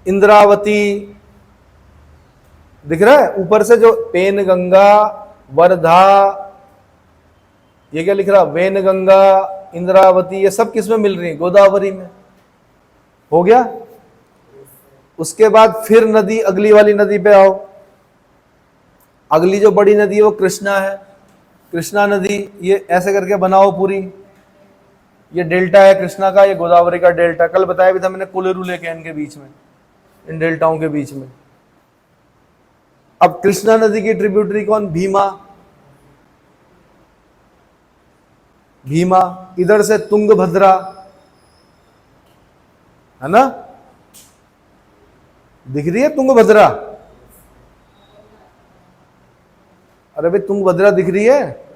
[SPEAKER 1] इंद्रावती, दिख रहा है ऊपर से, जो पेनगंगा, वर्धा, ये क्या लिख रहा, वेनगंगा, इंद्रावती, ये सब किस में मिल रही है, गोदावरी में। हो गया। उसके बाद फिर नदी, अगली वाली नदी पे आओ। अगली जो बड़ी नदी है वो कृष्णा है। कृष्णा नदी ये ऐसे करके बनाओ पूरी, ये डेल्टा है कृष्णा का, ये गोदावरी का डेल्टा। कल बताया भी था मैंने, कोलेरू लेक है इनके बीच में, इन डेल्टाओं के बीच में। अब कृष्णा नदी की ट्रिब्यूटरी कौन, भीमा। भीमा, इधर से तुंगभद्रा, है ना, दिख रही है तुंगभद्रा? अरे भाई तुंगभद्रा दिख रही है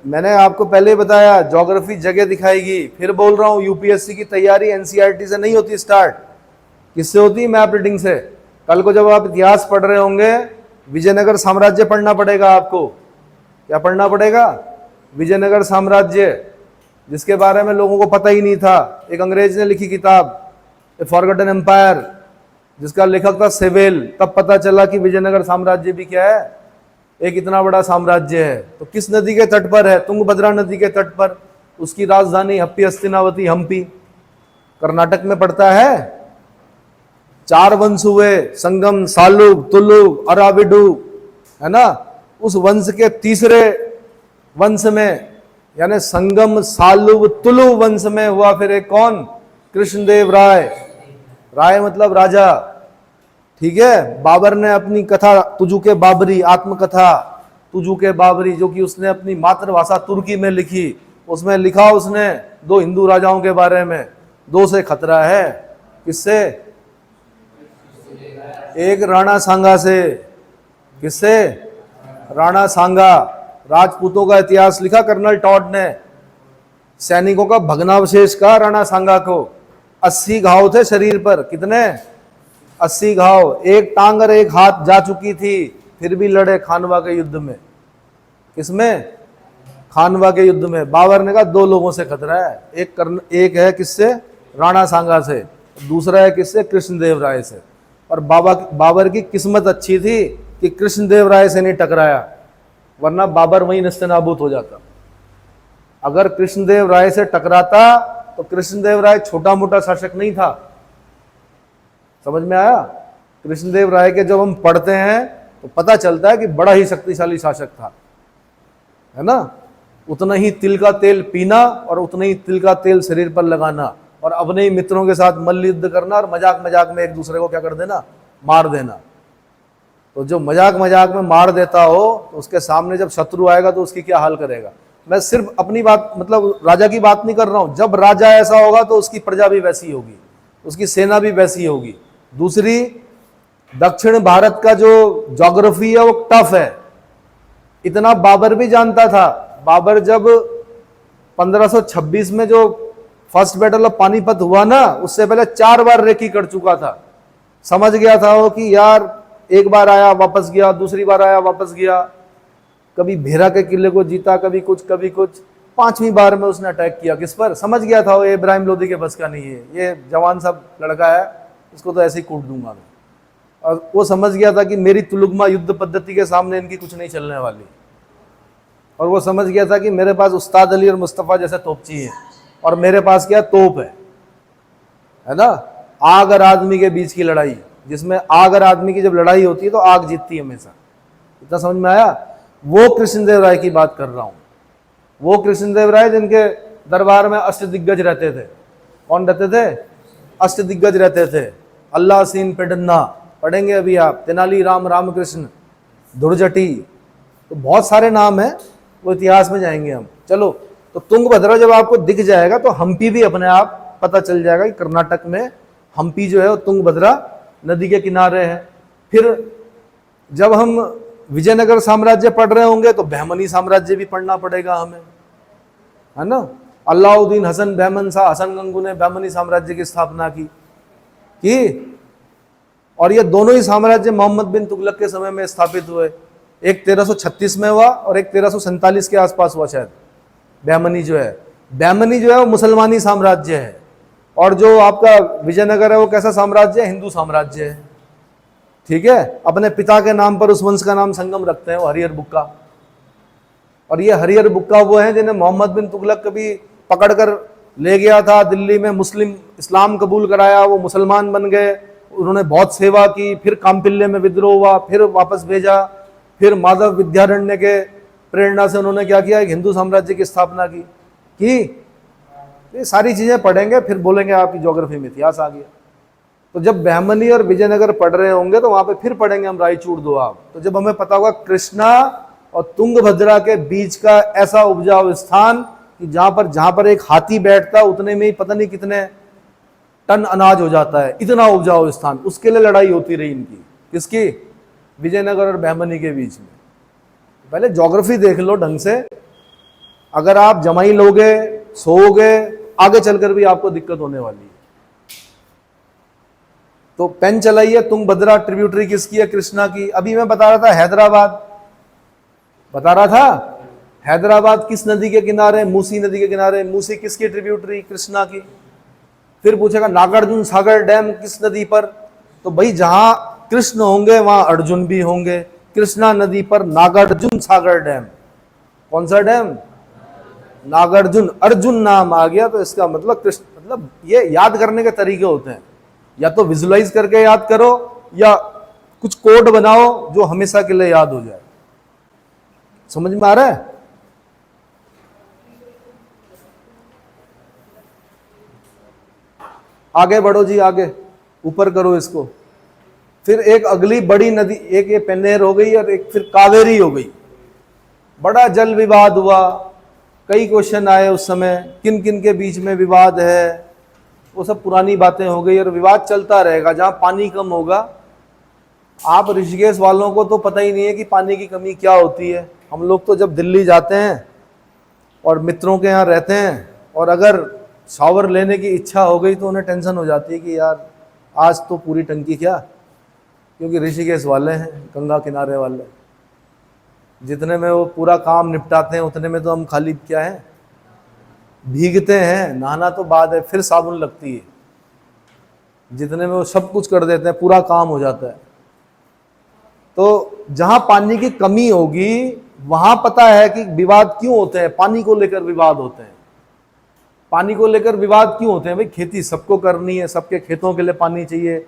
[SPEAKER 1] मैंने आपको पहले ही बताया, ज्योग्राफी जगह दिखाएगी। फिर बोल रहा हूं, यूपीएससी की तैयारी एनसीईआरटी से नहीं होती स्टार्ट, किससे होती है? मैप रीडिंग से। कल को जब आप इतिहास पढ़ रहे होंगे, विजयनगर साम्राज्य पढ़ना पड़ेगा आपको। क्या पढ़ना पड़ेगा? विजयनगर साम्राज्य, जिसके बारे में लोगों को पता ही नहीं था। एक अंग्रेज ने लिखी किताब ए फॉरगॉटन एम्पायर, जिसका लेखक था सेवेल। तब पता चला कि विजयनगर साम्राज्य भी क्या है, एक इतना बड़ा साम्राज्य है। तो किस नदी के तट पर है? तुंगभद्रा नदी के तट पर। उसकी राजधानी हप्पी हस्तिनावती, हम्पी, कर्नाटक में पड़ता है। 4 वंश हुए, संगम, सालुग, तुलुग, अराविडु, है ना। उस वंश के तीसरे वंश में, यानी संगम, सालुग, तुलु वंश में हुआ फिर एक कौन? कृष्णदेव राय। राय मतलब राजा, ठीक है। बाबर ने अपनी कथा तुजु के बाबरी, आत्मकथा तुजु के बाबरी, जो कि उसने अपनी मातृभाषा तुर्की में लिखी, उसमें लिखा उसने 2 हिंदू राजाओं के बारे में। 2 से खतरा है, किससे? एक राणा सांगा से। किससे? राणा सांगा। राजपूतों का इतिहास लिखा कर्नल टॉड ने, सैनिकों का भग्नावशेष कहा राणा सांगा को। 80 घाव थे शरीर पर। कितने? 80 घाव। एक टांग और एक हाथ जा चुकी थी, फिर भी लड़े खानवा के युद्ध में। किसमें? खानवा के युद्ध में। बाबर ने कहा 2 लोगों से खतरा है, एक है किससे? राणा सांगा से, दूसरा है किससे? कृष्णदेव राय से। और बाबर की किस्मत अच्छी थी कि कृष्णदेव राय से नहीं टकराया, वरना बाबर वहीं नस्तेनाबूद हो जाता। अगर कृष्णदेव राय से टकराता तो कृष्णदेव राय छोटा मोटा शासक नहीं था। समझ में आया? कृष्णदेव राय के जब हम पढ़ते हैं तो पता चलता है कि बड़ा ही शक्तिशाली शासक था, है ना। उतना ही तिल का तेल पीना और उतना ही तिल का तेल शरीर पर लगाना, और अपने ही मित्रों के साथ मल्ल युद्ध करना, और मजाक मजाक में एक दूसरे को क्या कर देना? मार देना। तो जो मजाक मजाक में मार देता हो, तो उसके सामने जब शत्रु आएगा तो उसकी क्या हाल करेगा? मैं सिर्फ अपनी बात, मतलब राजा की बात नहीं कर रहा हूं। जब राजा ऐसा होगा तो उसकी प्रजा भी वैसी होगी, उसकी सेना भी वैसी होगी। दूसरी, दक्षिण भारत का जो ज्योग्राफी है वो टफ है, इतना बाबर भी जानता था। बाबर जब 1526 में जो फर्स्ट बैटल ऑफ पानीपत हुआ ना, उससे पहले 4 बार रेकी कर चुका था। समझ गया था वो कि यार एक बार आया वापस गया, दूसरी बार आया वापस गया, कभी भेरा के किले को जीता, कभी कुछ कभी कुछ। 5वीं बार में उसने अटैक किया। किस पर? समझ गया था वो इब्राहिम लोदी के बस का नहीं है, ये जवान सब लड़का है, इसको तो ऐसे ही कूट दूंगा मैं। और वो समझ गया था कि मेरी तुलुगमा युद्ध पद्धति के सामने इनकी कुछ नहीं चलने वाली। और वो समझ गया था कि मेरे पास उस्ताद अली और मुस्तफ़ा जैसे तोपची है, और मेरे पास क्या तोप है ना। आग और आदमी के बीच की लड़ाई, जिसमें आग और आदमी की जब लड़ाई होती है तो आग जीतती है हमेशा। इतना समझ में आया? वो कृष्णदेव राय की बात कर रहा हूं। वो कृष्णदेव राय जिनके दरबार में अष्टदिग्गज रहते थे। कौन रहते थे? अष्टदिग्गज रहते थे। अल्लाह सीन पेडन्ना पढ़ेंगे अभी आप, तेनाली राम, रामकृष्ण, धुरजटी, तो बहुत सारे नाम हैं, वो इतिहास में जाएंगे हम। चलो, तो तुंगभद्रा जब आपको दिख जाएगा तो हम्पी भी अपने आप पता चल जाएगा कि कर्नाटक में हम्पी जो है वो तुंगभद्रा नदी के किनारे है। फिर जब हम विजयनगर साम्राज्य पढ़ रहे होंगे तो बहमनी साम्राज्य भी पढ़ना पड़ेगा हमें, है ना। अलाउद्दीन हसन बहमन शाह, हसन गंगू ने बहमनी साम्राज्य की स्थापना की। और ये दोनों ही साम्राज्य मोहम्मद बिन तुगलक के समय में स्थापित हुए। एक 1336 में हुआ और एक 1347 के आसपास हुआ शायद। बहमनी जो है वो मुसलमानी साम्राज्य है, और जो आपका विजयनगर है वो कैसा साम्राज्य है? हिंदू साम्राज्य है, ठीक है। अपने पिता के नाम पर उस वंश का नाम संगम रखते हैं, वो हरिहर बुक्का। और ये हरिहर बुक्का वो हैं जिन्हें मोहम्मद बिन तुगलक कभी पकड़कर ले गया था दिल्ली में, मुस्लिम इस्लाम कबूल कराया, वो मुसलमान बन गए, उन्होंने बहुत सेवा की। फिर कामपिल्ले में विद्रोह हुआ, फिर वापस भेजा, फिर माधव विद्यारण्य के प्रेरणा से उन्होंने क्या किया? एक हिंदू साम्राज्य की स्थापना की। ये सारी चीजें पढ़ेंगे, फिर बोलेंगे आपकी ज्योग्राफी में इतिहास आ गया। तो जब बहमनी और विजयनगर पढ़ रहे होंगे तो वहां पे फिर पढ़ेंगे हम रायचूड़ दोआब। तो जब हमें पता होगा कृष्णा और तुंगभद्रा के बीच का ऐसा उपजाऊ स्थान कि जहां पर एक हाथी बैठता है उतने में ही पता नहीं कितने टन अनाज हो जाता है, इतना उपजाऊ स्थान। उसके लिए लड़ाई होती रही इनकी, किसकी? विजयनगर और बहमनी के बीच में। पहले ज्योग्राफी देख लो ढंग से, अगर आप जमाई लोगे, सोओगे, आगे चलकर भी आपको दिक्कत होने वाली है। तो पेन चलाइए, तुंगभद्रा ट्रिब्यूटरी किसकी है? कृष्णा की। अभी मैं बता रहा था हैदराबाद, बता रहा था हैदराबाद किस नदी के किनारे? मूसी नदी के किनारे। मूसी किसकी ट्रिब्यूटरी? कृष्णा की। फिर पूछेगा नागार्जुन सागर डैम किस नदी पर? तो भाई जहां कृष्ण होंगे वहां अर्जुन भी होंगे। कृष्णा नदी पर नागार्जुन सागर डैम। कौन सा डैम? नागार्जुन। अर्जुन नाम आ गया तो इसका मतलब कृष्ण, मतलब ये याद करने के तरीके होते हैं, या तो विजुलाइज करके याद करो या कुछ कोड बनाओ जो हमेशा के लिए याद हो जाए। समझ में आ रहा है? आगे बढ़ो जी, आगे ऊपर करो इसको। फिर एक अगली बड़ी नदी, एक ये पेन्नेर हो गई और एक फिर कावेरी हो गई। बड़ा जल विवाद हुआ, कई क्वेश्चन आए उस समय, किन किन के बीच में विवाद है, वो सब पुरानी बातें हो गई और विवाद चलता रहेगा। जहां पानी कम होगा, आप ऋषिकेश वालों को तो पता ही नहीं है कि पानी की कमी क्या होती है। हम लोग तो जब दिल्ली जाते हैं और मित्रों के यहाँ रहते हैं और अगर शावर लेने की इच्छा हो गई तो उन्हें टेंशन हो जाती है कि यार आज तो पूरी टंकी क्या, क्योंकि ऋषिकेश वाले हैं, गंगा किनारे वाले, जितने में वो पूरा काम निपटाते हैं उतने में तो हम खाली क्या है, भीगते हैं। नहाना तो बाद है, फिर साबुन लगती है, जितने में वो सब कुछ कर देते हैं, पूरा काम हो जाता है। तो जहां पानी की कमी होगी वहां पता है कि विवाद क्यों होते हैं, पानी को लेकर विवाद होते हैं। पानी को लेकर विवाद क्यों होते हैं? भाई खेती सबको करनी है, सबके खेतों के लिए पानी चाहिए,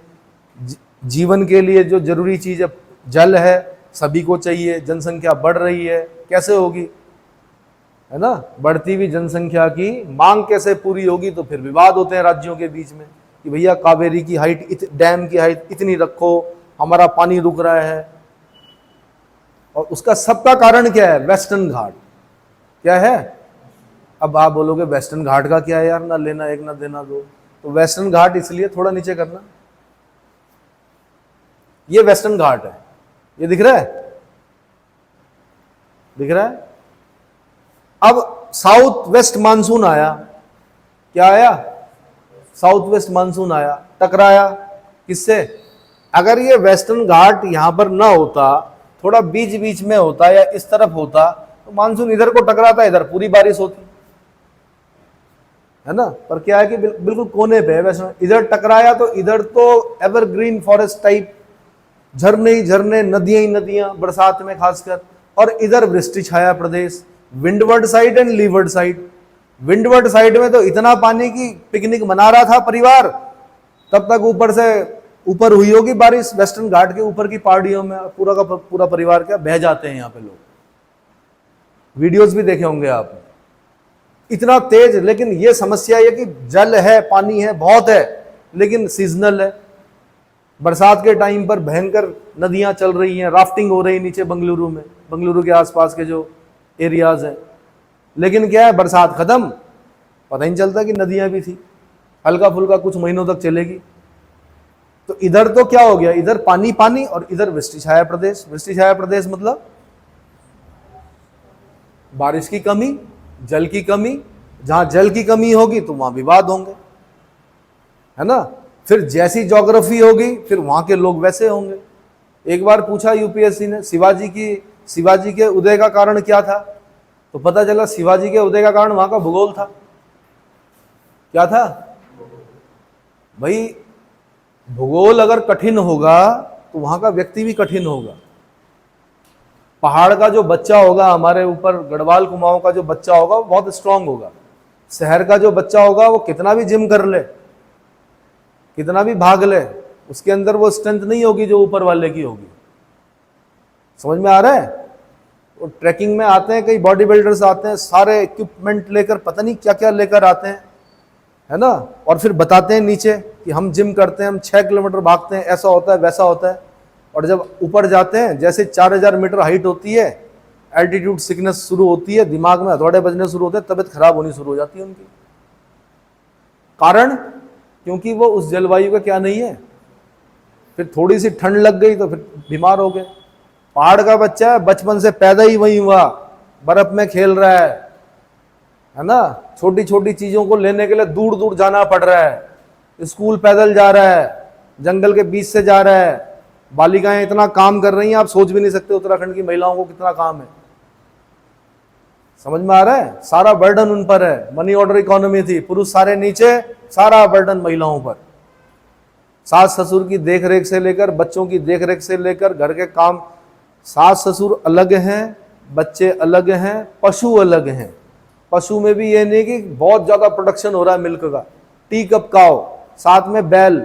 [SPEAKER 1] जीवन के लिए जो जरूरी चीज है जल है, सभी को चाहिए। जनसंख्या बढ़ रही है, कैसे होगी, है ना? बढ़ती हुई जनसंख्या की मांग कैसे पूरी होगी? तो फिर विवाद होते हैं राज्यों के बीच में कि भैया कावेरी की हाइट, डैम की हाइट इतनी रखो, हमारा पानी रुक रहा है। और उसका सबका कारण क्या है? वेस्टर्न घाट। क्या है? अब आप बोलोगे वेस्टर्न घाट का क्या है यार, ना लेना एक ना देना दो। तो वेस्टर्न घाट इसलिए, थोड़ा नीचे करना, ये वेस्टर्न घाट है, ये दिख रहा है, दिख रहा है। अब साउथ वेस्ट मानसून आया, क्या आया? साउथ वेस्ट मानसून आया, टकराया किससे? अगर ये वेस्टर्न घाट यहां पर ना होता, थोड़ा बीच बीच में होता या इस तरफ होता, तो मानसून इधर को टकराता, इधर पूरी बारिश होती, है ना? पर क्या है कि बिल्कुल कोने पे है वेस्टर्न, इधर टकराया तो इधर तो एवरग्रीन फॉरेस्ट टाइप, झरने ही झरने, नदियां ही नदियां बरसात में खासकर, और इधर वृष्टि छाया प्रदेश, windward side and leeward side. Windward side में तो इतना पानी की पिकनिक मना रहा था परिवार, तब तक ऊपर से ऊपर हुई होगी बारिश। वेस्टर्न घाट के ऊपर की पहाड़ियों में पूरा का पूरा परिवार क्या बह जाते हैं यहाँ पे लोग, वीडियोस भी देखे होंगे आपने, इतना तेज। लेकिन ये समस्या है कि जल है, पानी है, बहुत है, लेकिन सीजनल है। बरसात के टाइम पर भयंकर नदियां चल रही हैं, राफ्टिंग हो रही है नीचे बेंगलुरु में, बेंगलुरु के आसपास के जो एरियाज हैं। लेकिन क्या है, बरसात खत्म, पता ही नहीं चलता कि नदियां भी थी, हल्का फुल्का कुछ महीनों तक चलेगी। तो इधर तो क्या हो गया, इधर पानी पानी और इधर वृष्टि छाया प्रदेश। वृष्टि छाया प्रदेश मतलब बारिश की कमी, जल की कमी। जहां जल की कमी होगी तो वहां विवाद होंगे, है ना? फिर जैसी ज्योग्राफी होगी फिर वहां के लोग वैसे होंगे। एक बार पूछा यूपीएससी ने शिवाजी के उदय का कारण क्या था, तो पता चला शिवाजी के उदय का कारण वहां का भूगोल था। क्या था भाई? भूगोल अगर कठिन होगा तो वहां का व्यक्ति भी कठिन होगा। पहाड़ का जो बच्चा होगा हमारे ऊपर, गढ़वाल कुमाऊं का जो बच्चा होगा वो बहुत स्ट्रांग होगा। शहर का जो बच्चा होगा वो कितना भी जिम कर ले, कितना भी भाग ले, उसके अंदर वो स्ट्रेंथ नहीं होगी जो ऊपर वाले की होगी। समझ में आ रहा है? वो ट्रैकिंग में आते हैं, कई बॉडी बिल्डर्स आते हैं, सारे इक्विपमेंट लेकर, पता नहीं क्या क्या लेकर आते हैं, है ना? और फिर बताते हैं नीचे कि हम जिम करते हैं, हम 6 किलोमीटर भागते हैं, ऐसा होता है वैसा होता है। और जब ऊपर जाते हैं, जैसे 4000 मीटर हाइट होती है, एल्टीट्यूड सिकनेस शुरू होती है, दिमाग में हथौड़े बजने शुरू होते हैं, तबीयत खराब होनी शुरू हो जाती है उनकी। कारण क्योंकि वो उस जलवायु का क्या नहीं है। फिर थोड़ी सी ठंड लग गई तो फिर बीमार हो गए। पहाड़ का बच्चा है, बचपन से पैदा ही वहीं हुआ, बर्फ में खेल रहा है ना, छोटी छोटी चीजों को लेने के लिए दूर दूर जाना पड़ रहा है, स्कूल पैदल जा रहा है, जंगल के बीच से जा रहा है। बालिकाएं इतना काम कर रही हैं, आप सोच भी नहीं सकते उत्तराखंड की महिलाओं को कितना काम है। समझ में आ रहा है? सारा बर्डन उन पर है। मनी ऑर्डर इकोनॉमी थी, पुरुष सारे नीचे, सारा बर्डन महिलाओं पर। सास ससुर की देखरेख से लेकर, बच्चों की देखरेख से लेकर, घर के काम। सास ससुर अलग हैं, बच्चे अलग हैं, पशु अलग हैं। पशु में भी ये नहीं कि बहुत ज्यादा प्रोडक्शन हो रहा है मिल्क का, टी कप काओ, साथ में बैल,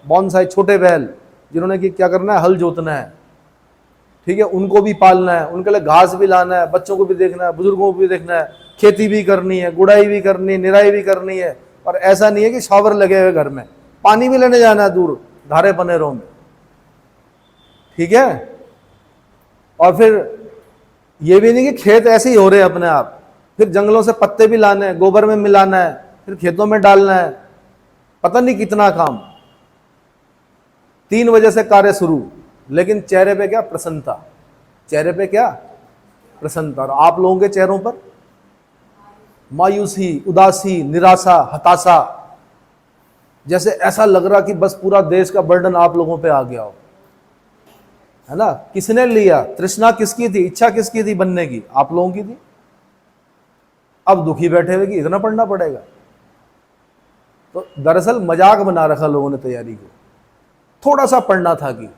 [SPEAKER 1] बॉन्साई छोटे बैल, जिन्होंने कि क्या करना है, हल जोतना है, ठीक है, उनको भी पालना है, उनके लिए घास भी लाना है, बच्चों को भी देखना है, बुजुर्गों को भी देखना है, खेती भी करनी है, गुड़ाई भी करनी है, निराई भी करनी है। और ऐसा नहीं है कि शॉवर लगे हुए घर में, पानी भी लेने जाना है दूर धारे पनेरों में, ठीक है। और फिर ये भी नहीं कि खेत ऐसे ही हो रहे अपने आप, फिर जंगलों से पत्ते भी लाने हैं, गोबर में मिलाना है, फिर खेतों में डालना है, पता नहीं कितना काम। 3 बजे से कार्य शुरू, लेकिन चेहरे पे क्या प्रसन्नता, चेहरे पे क्या प्रसन्नता। और आप लोगों के चेहरों पर मायूसी, उदासी, निराशा, हताशा, जैसे ऐसा लग रहा कि बस पूरा देश का बर्डन आप लोगों पे आ गया हो, है ना। किसने लिया? तृष्णा किसकी थी, इच्छा किसकी थी बनने की? आप लोगों की थी। अब दुखी बैठे हुए कि इतना पढ़ना पड़ेगा। तो दरअसल मजाक बना रखा लोगों ने तैयारी को। थोड़ा सा पढ़ना था कि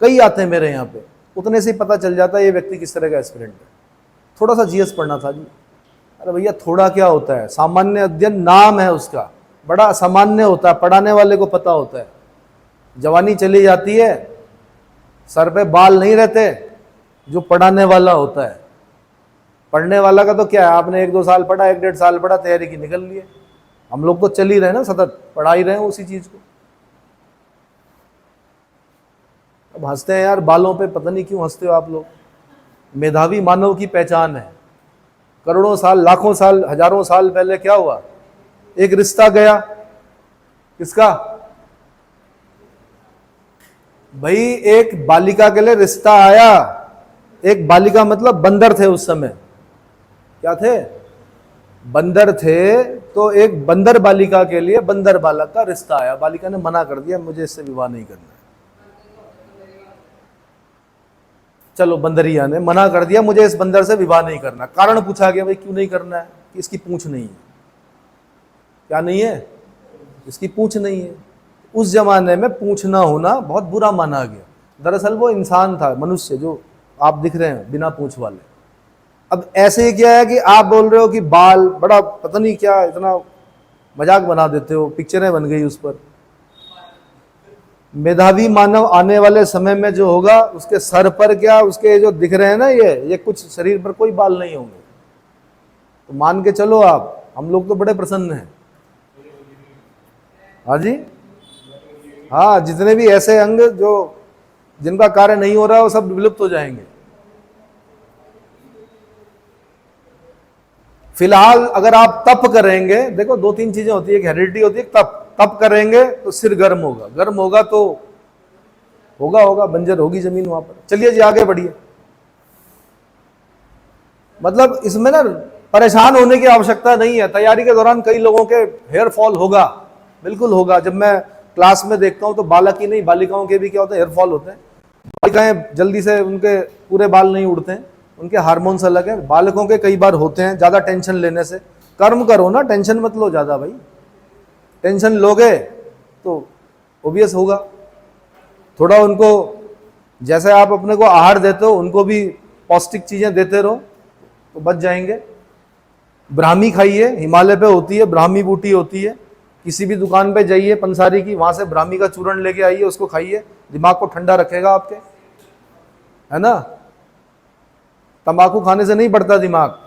[SPEAKER 1] कई आते हैं मेरे यहाँ पे, उतने से पता चल जाता है ये व्यक्ति किस तरह का एस्पिरेंट है। थोड़ा सा जीएस पढ़ना था जी। अरे भैया थोड़ा क्या होता है, सामान्य अध्ययन नाम है उसका, बड़ा असामान्य होता है, पढ़ाने वाले को पता होता है। जवानी चली जाती है, सर पे बाल नहीं रहते, जो पढ़ाने वाला होता है। पढ़ने वाला का तो क्या है, आपने 1-2 साल पढ़ा, 1-1.5 साल पढ़ा, तैयारी की निकल लिए। हम लोग तो चल ही रहे ना, सतत पढ़ा ही रहे हैं उसी चीज को। अब हंसते हैं यार बालों पे, पता नहीं क्यों हंसते हो आप लोग। मेधावी मानव की पहचान है। करोड़ों साल, लाखों साल, हजारों साल पहले क्या हुआ, एक रिश्ता गया, किसका भाई, एक बालिका के लिए रिश्ता आया। एक बालिका मतलब बंदर थे उस समय, क्या थे, बंदर थे। तो एक बंदर बालिका के लिए बंदर बालक का रिश्ता आया। बालिका ने मना कर दिया, मुझे इससे विवाह नहीं करना। चलो बंदरिया ने मना कर दिया, मुझे इस बंदर से विवाह नहीं करना। कारण पूछा गया, भाई क्यों नहीं करना है? कि इसकी पूंछ नहीं है। क्या नहीं है? इसकी पूंछ नहीं है। उस जमाने में पूंछ ना होना बहुत बुरा माना गया। दरअसल वो इंसान था, मनुष्य, जो आप दिख रहे हैं बिना पूंछ वाले। अब ऐसे ही क्या है कि आप बोल रहे हो कि बाल बड़ा पता नहीं क्या, इतना मजाक बना देते हो, पिक्चरें बन गई उस पर। मेधावी मानव आने वाले समय में जो होगा, उसके सर पर क्या, उसके जो दिख रहे हैं ना ये कुछ, शरीर पर कोई बाल नहीं होंगे। तो मान के चलो आप, हम लोग तो बड़े प्रसन्न हैं। हाँ जी, हाँ, जितने भी ऐसे अंग जो जिनका कार्य नहीं हो रहा वो सब विलुप्त हो जाएंगे। फिलहाल अगर आप तप करेंगे, देखो 2-3 चीजें होती है, एक हेरिडिटी होती है, एक तप। तप करेंगे तो सिर गर्म होगा, गर्म होगा तो होगा बंजर होगी जमीन वहां पर। चलिए जी आगे बढ़िए। मतलब इसमें ना परेशान होने की आवश्यकता नहीं है। तैयारी के दौरान कई लोगों के हेयर फॉल होगा, बिल्कुल होगा। जब मैं क्लास में देखता हूं तो बालक ही नहीं, बालिकाओं के भी क्या होते हैं, हेयर फॉल होते हैं। बालिकाएं जल्दी से उनके पूरे बाल नहीं उड़ते हैं, उनके हार्मोन्स अलग है। बालकों के कई बार होते हैं ज्यादा टेंशन लेने से। कर्म करो ना, टेंशन मत लो ज्यादा भाई। टेंशन लोगे तो ओबियस होगा। थोड़ा उनको, जैसे आप अपने को आहार देते हो, उनको भी पौष्टिक चीजें देते रहो तो बच जाएंगे। ब्राह्मी खाइए, हिमालय पे होती है, ब्राह्मी बूटी होती है। किसी भी दुकान पे जाइए पंसारी की, वहां से ब्राह्मी का चूर्ण लेके आइए, उसको खाइए, दिमाग को ठंडा रखेगा आपके, है ना। तंबाकू खाने से नहीं बढ़ता दिमाग।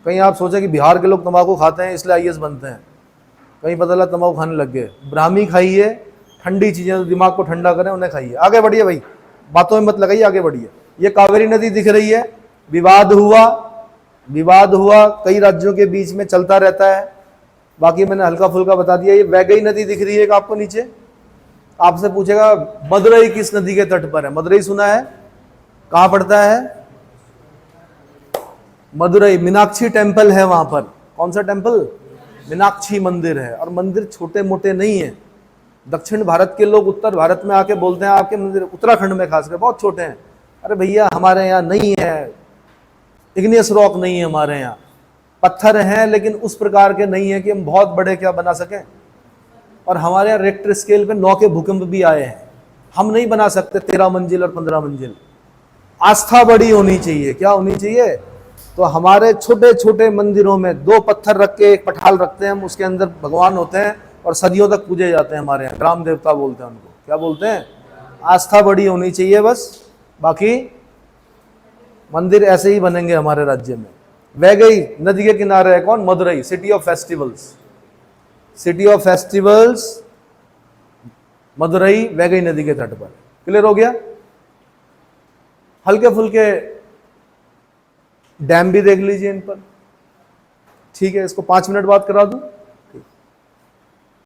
[SPEAKER 1] कहीं आप सोचे कि बिहार के लोग तंबाकू खाते हैं इसलिए आईएएस बनते हैं, कहीं पता लगा तंबाकू खाने लग गए। ब्राह्मी खाइए, ठंडी चीजें दिमाग को ठंडा करें, उन्हें खाइए। आगे बढ़िए भाई, बातों में मत लगाइए, आगे बढ़िए। ये कावेरी नदी दिख रही है, विवाद हुआ, विवाद हुआ कई राज्यों के बीच में चलता रहता है। बाकी मैंने हल्का फुल्का बता दिया। ये वैगई नदी दिख रही है आपको नीचे, आपसे पूछेगा मदुरई किस नदी के तट पर है। मदुरई सुना है, कहां पड़ता है? मदुरई मीनाक्षी टेम्पल है वहां पर। कौन सा टेम्पल? मीनाक्षी मंदिर है। और मंदिर छोटे मोटे नहीं है। दक्षिण भारत के लोग उत्तर भारत में आके बोलते हैं आपके मंदिर उत्तराखंड में खासकर बहुत छोटे हैं। अरे भैया हमारे यहाँ नहीं है, इग्नियस रॉक नहीं है हमारे यहाँ, पत्थर हैं लेकिन उस प्रकार के नहीं है कि हम बहुत बड़े क्या बना सकें। और हमारे यहाँ रेक्टर स्केल पे 9 के भूकंप भी आए हैं, हम नहीं बना सकते 13 मंजिल और 15 मंजिल। आस्था बड़ी होनी चाहिए। क्या होनी चाहिए? तो हमारे छोटे छोटे मंदिरों में 2 पत्थर रख के एक पठाल रखते हैं हम, उसके अंदर भगवान होते हैं और सदियों तक पूजे जाते हैं। हमारे यहाँ ग्राम देवता बोलते हैं उनको। क्या बोलते हैं? आस्था बड़ी होनी चाहिए बस। बाकी मंदिर ऐसे ही बनेंगे हमारे राज्य में। वैगई नदी के किनारे है कौन? Madurai, city of festivals. City of festivals Madurai Vaigai नदी के तट पर। क्लियर हो गया? हल्के फुल्के डैम भी देख लीजिए इन पर। ठीक है, इसको 5 मिनट बाद करा दूं।